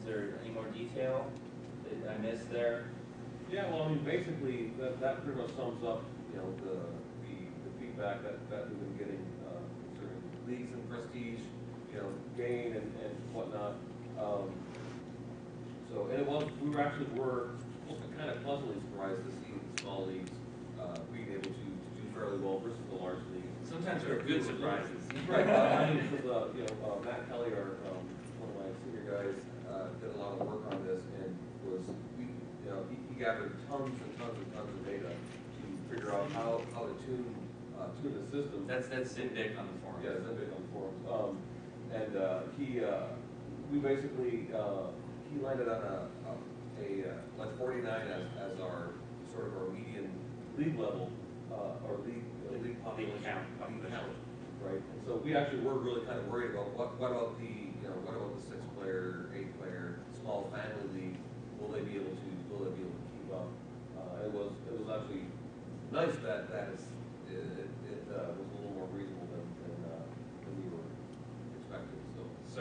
there any more detail that I missed there? Yeah, well, I mean, basically, that pretty much sums up, you know, the feedback that we've been getting concerning leagues and prestige, you know, gain and whatnot. So, and we were kind of pleasantly surprised to see the small leagues being able to do fairly well versus the large leagues. Sometimes they're good surprises. Right. I mean, because, you know, Matt Kelly, one of my senior guys, did a lot of work on this and he gathered tons and tons and tons of data to figure out how to tune the system. That's Zindic on the forum. Yeah, Zindic on the forums. We basically he landed on like 49 as our sort of our median league level or league population count. Right. And so we actually were really kind of worried about what about the 6-player, 8-player, small family league? Will they be able to keep up? It was actually nice that it was a little more reasonable than we were expecting. So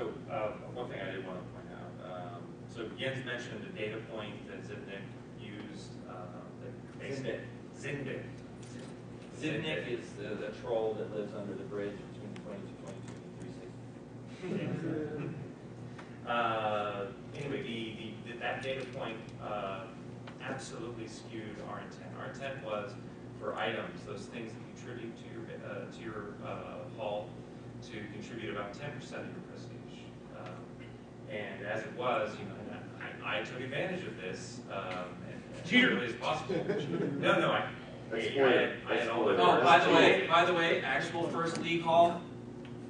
one thing I did want to point out. So Jens mentioned the data point that Zipnik used. Zindic. Zindic is the troll that lives under the bridge between 2222 and 360. Anyway, that data point absolutely skewed our intent. Our intent was for items, those things that contribute to your haul, to contribute about 10% of your prestige. And as it was, you know, and I took advantage of this as early as possible. No, I had all the. Oh, by the way, actual first league haul.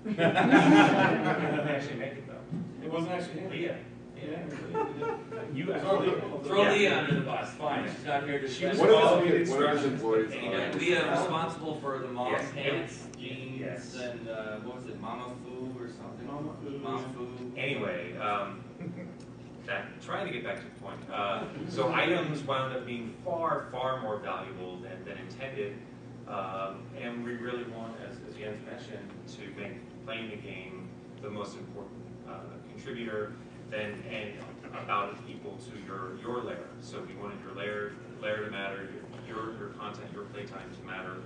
Didn't actually make it though. It wasn't actually Leah. You actually throw Leah under the bus. Fine, she's not here to. She was One of his employees. Leah responsible for the mom pants, jeans, yes. and what was it, Mama Foo or something? Mama Foo. Anyway, trying to get back to the point. So items wound up being far, far more valuable than intended, and we really want, as Jens mentioned, to make playing the game the most important contributor, and about equal to your layer. So we wanted your layer to matter, your content, your playtime to matter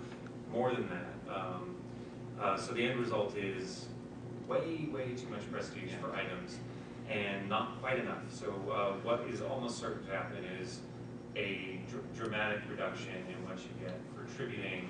more than that. So the end result is way too much prestige for items, and not quite enough. So what is almost certain to happen is a dramatic reduction in what you get for attributing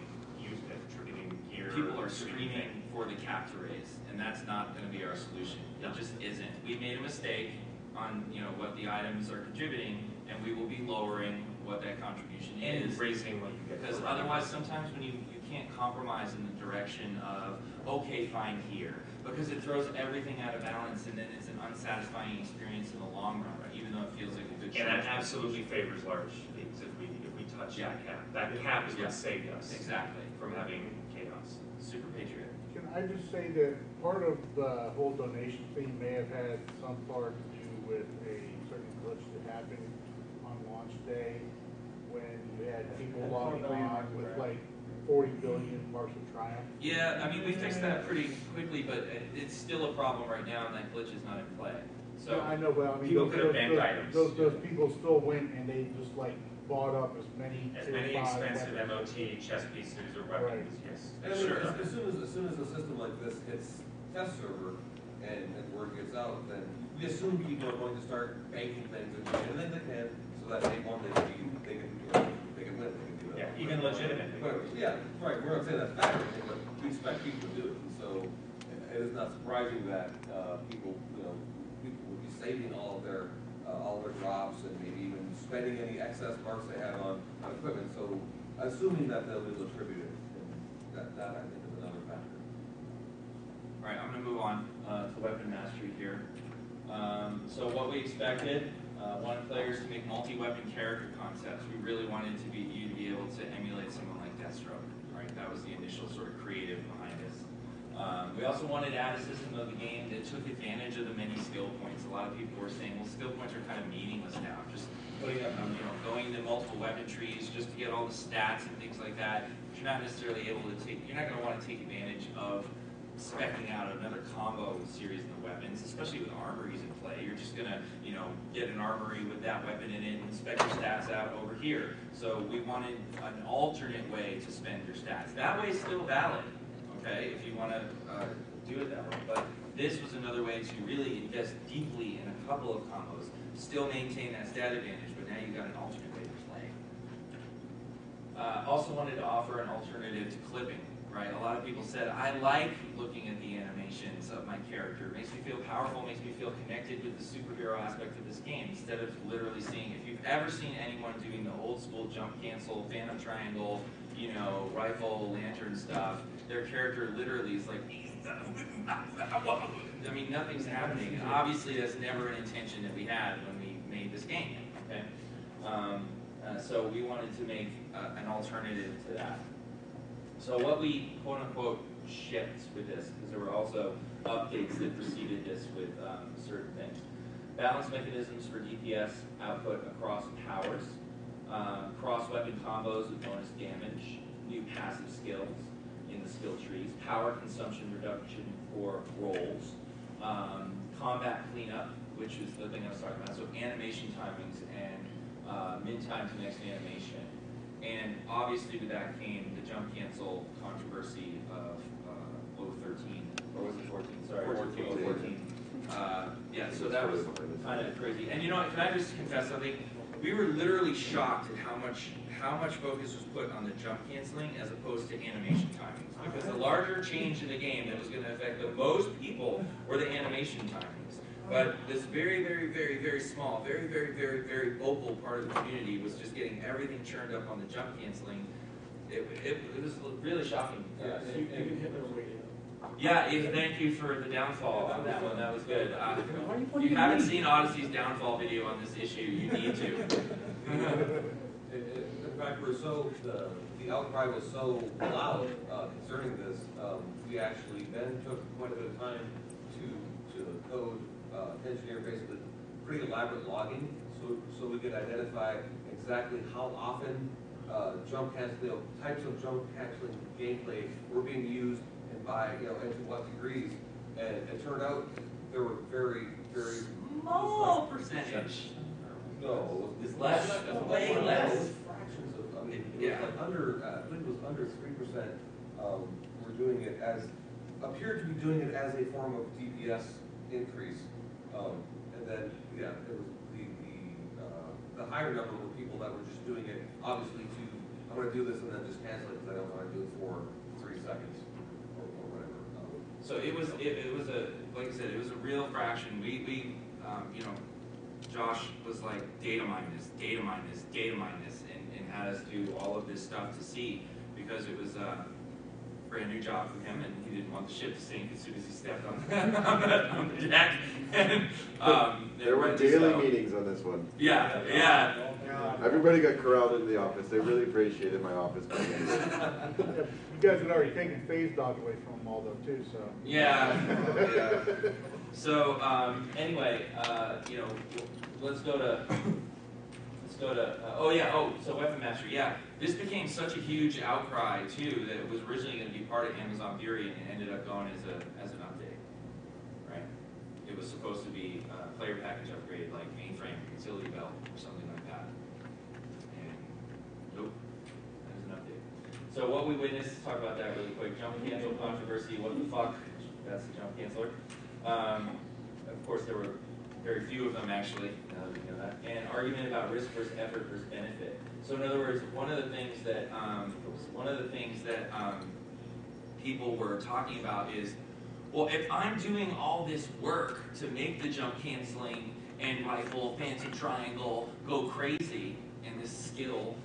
gear. People are screaming for the cap to raise, and that's not going to be our solution. It just isn't. We made a mistake on what the items are contributing, and we will be lowering what that contribution is. Raising what you get. Because otherwise, sometimes when you can't compromise in the direction of, okay, fine here, because it throws everything out of balance, and then it's an unsatisfying experience in the long run, right? Even though it feels like a good choice. And that absolutely favors large leagues if we touch that cap. That cap is what saved us. Exactly. From having chaos. Super patriot. Can I just say that part of the whole donation thing may have had some part to do with a certain glitch that happened on launch day when you had people logging on with like 40 billion marks of triumph? Yeah, I mean, we fixed that pretty quickly, but it's still a problem right now, and that glitch is not in play. So yeah, I know, but I mean, people could have banned items. Those people still went, and they just like bought up as many expensive MOT chess pieces or weapons. Yes, and sure. As soon as a system like this hits test server, and word gets out, then we assume people are going to start banking things and doing anything they can so that they can win, they can do that. Yeah, even legitimately. Yeah, right. We're not saying that's bad or anything, but we expect people to do it. And so it is not surprising that people would be saving all their drops and maybe even spending any excess marks they have on equipment. So assuming that they'll be able to attribute it, that I think is another factor. All right, I'm going to move on to weapon mastery here. So what we expected, wanted players to make multi-weapon character concepts. We really wanted you to be able to emulate someone like Deathstroke. Right, that was the initial sort of creative behind this. We also wanted to add a system of the game that took advantage of the many skill points. A lot of people were saying, well, skill points are kind of meaningless now. Just putting up, going to multiple weapon trees just to get all the stats and things like that. You're not necessarily able to you're not going to want to take advantage of speccing out another combo series of weapons, especially with armories in play. You're just going to, get an armory with that weapon in it and spec your stats out over here. So we wanted an alternate way to spend your stats. That way is still valid, okay, if you want to do it that way. But this was another way to really invest deeply in a couple of combos, still maintain that stat advantage, but now you've got an alternate way to play. Also wanted to offer an alternative to clipping. Right? A lot of people said, I like looking at the animations of my character. It makes me feel powerful, makes me feel connected with the superhero aspect of this game, instead of literally seeing, if you've ever seen anyone doing the old school jump cancel, phantom triangle, rifle, lantern stuff, their character literally is like, I mean, nothing's happening. And obviously that's never an intention that we had when we made this game, okay? So we wanted to make an alternative to that. So what we, quote unquote, shipped with this, because there were also updates that preceded this with certain things. Balance mechanisms for DPS output across powers, cross-weapon combos with bonus damage, new passive skills in the skill trees, power consumption reduction for rolls, combat cleanup, which is the thing I was talking about, so animation timings and min-time to next animation. And obviously with that came the jump cancel controversy of 013, or was it 14? Sorry, 14. Yeah, so that was kind of crazy. And can I just confess something? We were literally shocked at how much focus was put on the jump canceling as opposed to animation timings. Because the larger change in the game that was going to affect the most people were the animation timings. But this very, very, very, very small, very, very, very, very vocal part of the community was just getting everything churned up on the jump canceling. It was really shocking. Yeah, thank you for the downfall on that one. That was good. If you haven't seen Odyssey's downfall video on this issue, you need to. In fact, the outcry was so loud concerning this, we actually then took quite a bit of time to code engineer basically pretty elaborate logging, so we could identify exactly how often jump canceling, types of jump canceling gameplay were being used and by and to what degrees. And it turned out there were very, very small percentage. No, it's less, way less. Fractions of, it was like under, I think it was under 3%. Were doing it appeared to be doing it as a form of DPS increase. And then, it was the higher number were people that were just doing it, obviously, I'm going to do this and then just cancel it because I don't want to do it for 3 seconds or whatever. So it was like I said, it was a real fraction. We Josh was like, data mine this, and had us do all of this stuff to see, because it was a brand new job for him, and he didn't want the ship to sink as soon as he stepped on the deck. And, there were daily meetings on this one. Yeah. Everybody got corralled into the office. They really appreciated my office coming in. You guys had already taken phase dog away from them all though too, so. Yeah. So anyway, let's go to so weapon mastery. Yeah, this became such a huge outcry too that it was originally going to be part of Amazon Fury, and it ended up going as an update. Right? It was supposed to be a player package upgrade, like mainframe, utility belt, or something like that. And nope, that was an update. So what we witnessed, let's talk about that really quick. Jump cancel controversy. What the fuck? That's the jump canceler. Of course, there were very few of them actually. You know that. And argument about risk versus effort versus benefit. So in other words, one of the things that people were talking about is, well, if I'm doing all this work to make the jump canceling and rifle fancy triangle go crazy, and this skill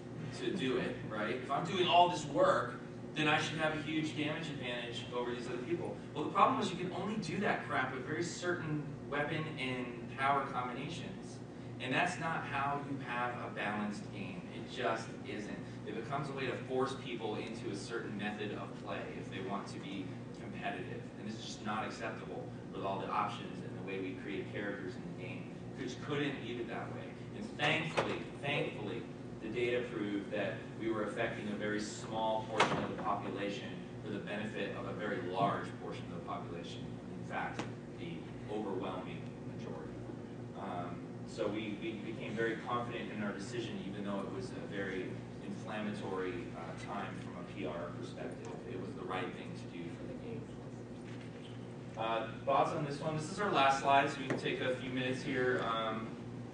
to do it, right? If I'm doing all this work, then I should have a huge damage advantage over these other people. Well, the problem is you can only do that crap with very certain weapon and power combinations. And that's not how you have a balanced game. It just isn't. It becomes a way to force people into a certain method of play if they want to be competitive. And this is just not acceptable with all the options and the way we create characters in the game. We just couldn't leave it that way. And thankfully, the data proved that we were affecting a very small portion of the population for the benefit of a very large portion of the population. In fact, the overwhelming majority. So we became very confident in our decision, even though it was a very inflammatory time from a PR perspective. It was the right thing to do for the game. Thoughts on this one? This is our last slide, so we can take a few minutes here.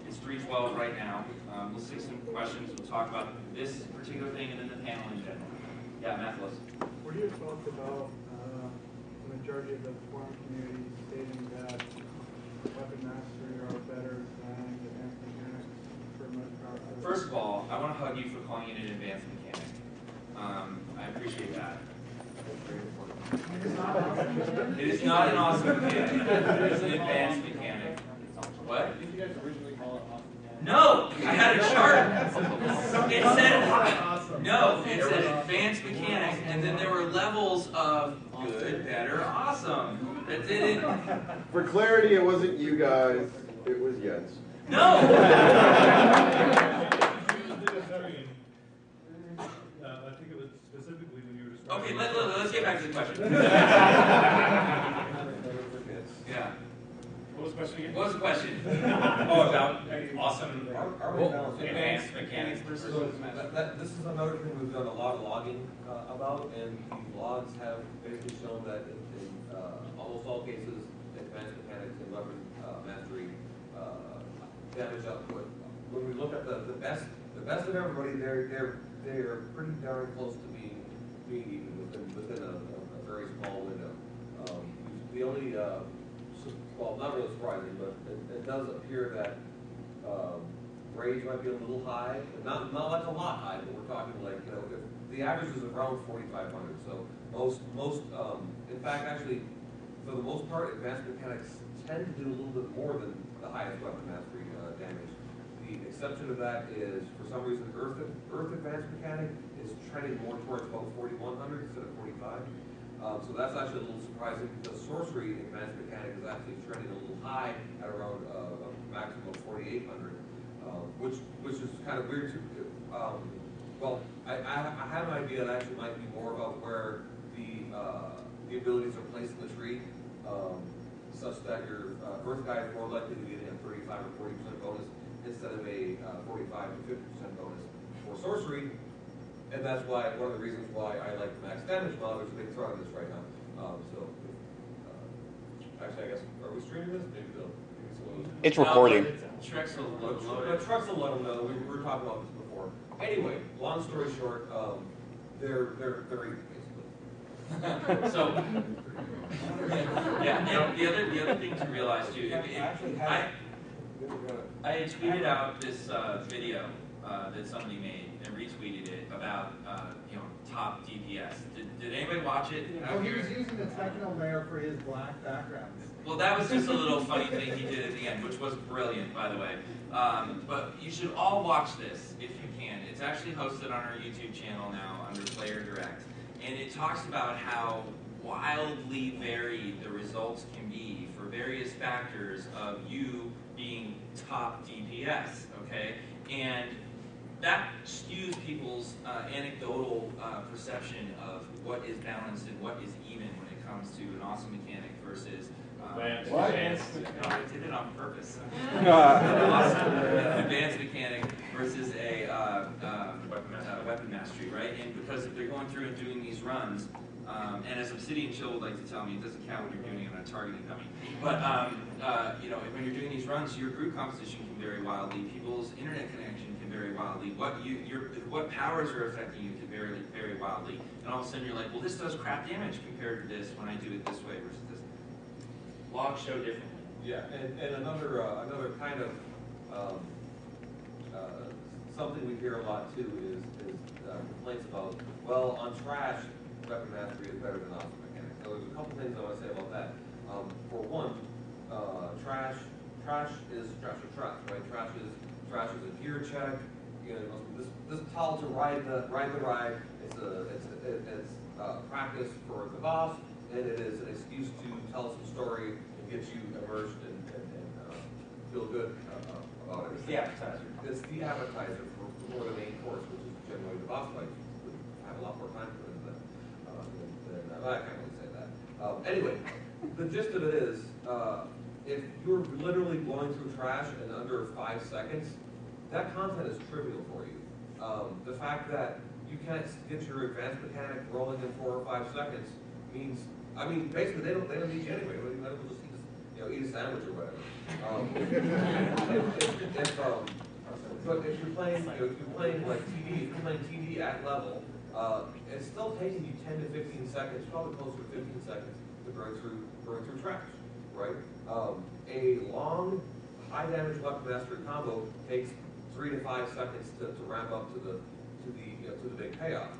It's 3:12 right now. We'll see some questions. We'll talk about this particular thing and then the panel in general. Yeah, Matthews. What are your thoughts about the majority of the forum community stating that weapon mastery are better than advanced mechanics for most power? First of all, I want to hug you for calling it an advanced mechanic. I appreciate that. That's very important. It is not an awesome mechanic. It is an advanced mechanic. What? Did you guys originally call it awesome? No, I had a chart. It said no. It said advanced mechanics, and then there were levels of good, better, awesome. That didn't. For clarity, it wasn't you guys. It was Jens. No. I think it was specifically when you were describing. Okay, let's get back to the question. Yeah. What was the question again? What was the question? Oh, about awesome advanced mechanics versus. So this is another thing we've done a lot of logging about, and the logs have basically shown that in almost all cases, advanced mechanics and weapon mastery damage output. When we look at the best of everybody, they're pretty darn close to being even within a very small window. The only well, not really surprising, but it does appear that rage might be a little high, but not like a lot high, but we're talking like, you know, if the average is around 4,500. So most in fact, actually, for the most part, advanced mechanics tend to do a little bit more than the highest weapon mastery damage. The exception to that is, for some reason, Earth advanced mechanic is trending more towards about 4,100 instead of 45. So that's actually a little surprising because sorcery advanced mechanic is actually trending a little high at around a maximum of 4,800, which is kind of weird too. Well, I have an idea that actually might be more about where the abilities are placed in the tree, such that your Earth guy is more likely to be getting a 35 or 40% bonus instead of a 45 to 50% bonus for sorcery. And that's why one of the reasons why I like the max damage mod. There's a big threat on this right now. Actually, I guess, are we streaming this? Maybe they'll. It's recording. Trex will load But Trex will let them know. We were talking about this before. Anyway, long story short, they're even basically. So, yeah. The other thing to realize too. I had tweeted out this video that somebody made and retweeted it about top DPS. Did anybody watch it? Oh, he was using the techno layer for his black background. Well, that was just a little funny thing he did at the end, which was brilliant, by the way. But you should all watch this if you can. It's actually hosted on our YouTube channel now under Player Direct, and it talks about how wildly varied the results can be for various factors of you being top DPS. Okay, and that skews people's anecdotal perception of what is balanced and what is even when it comes to an awesome mechanic versus advanced. No, I did it on purpose. Advanced mechanic versus a weapon mastery, right? And because if they're going through and doing these runs, And as Obsidian Chill would like to tell me, it doesn't count when you're doing it on a targeting dummy. But you know, when you're doing these runs, your group composition can vary wildly. People's internet connection can vary wildly. What powers are affecting you can vary wildly. And all of a sudden you're like, well, this does crap damage compared to this when I do it this way versus this. Logs show differently. Yeah, and another kind of something we hear a lot too is complaints about, well, on trash, weapon mastery is better than awesome mechanics. So there's a couple things I want to say about that. For one, trash is trash, right? Trash is a gear check. You know, this towel to ride the ride. It's practice for the boss, and it is an excuse to tell some story and get you immersed and feel good about it. It's the appetizer. It's the appetizer for the main course, which is generally the boss fight. You would have a lot more time for it than I can't really say that. Anyway, the gist of it is, if you're literally blowing through trash in under 5 seconds, that content is trivial for you. The fact that you can't get your advanced mechanic rolling in 4 or 5 seconds means, I mean, basically they don't need you anyway. You might as well just eat a sandwich or whatever. But if you're playing, like TD, if you're playing TD at level, it's still taking you 10 to 15 seconds, probably closer to 15 seconds to burn through trash, right? A long, high damage weapon mastery combo takes 3 to 5 seconds to ramp up to the big payoff.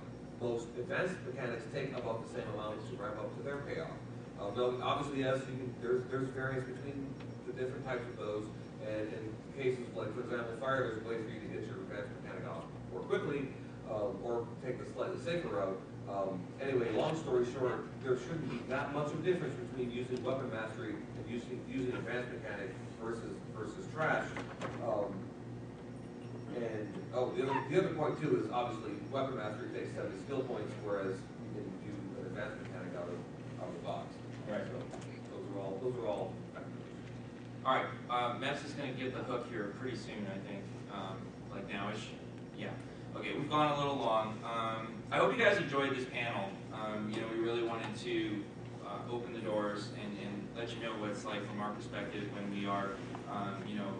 Most advanced mechanics take about the same amount to ramp up to their payoff. Now, obviously, yes, there's variance between the different types of those, and in cases like, for example, fire, there's a way for you to get your advanced mechanic off more quickly, or take the slightly safer route. Anyway, long story short, there shouldn't be that much of a difference between using weapon mastery and using advanced mechanic versus trash. The other point too is obviously weapon mastery takes 70 skill points, whereas you can do an advanced mechanic out of the box. Right. So those are all. All right, Mets is going to get the hook here pretty soon, I think, like nowish. Yeah. Okay, we've gone a little long. I hope you guys enjoyed this panel. You know, we really wanted to open the doors and let you know what it's like from our perspective when we are, you know,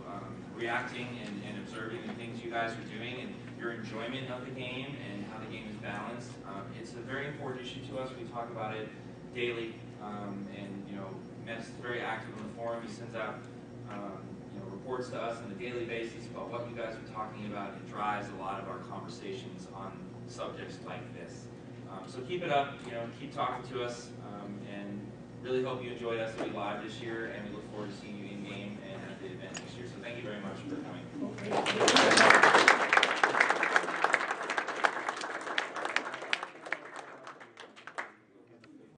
reacting and observing the things you guys are doing and your enjoyment of the game and how the game is balanced. It's a very important issue to us. We talk about it daily, and you know, Mets is very active on the forum. He sends out you know, reports to us on a daily basis about what you guys are talking about. It drives a lot of our conversations on subjects like this. So keep it up. You know, keep talking to us, and really hope you enjoyed SOE Live this year. And we look forward to seeing you in game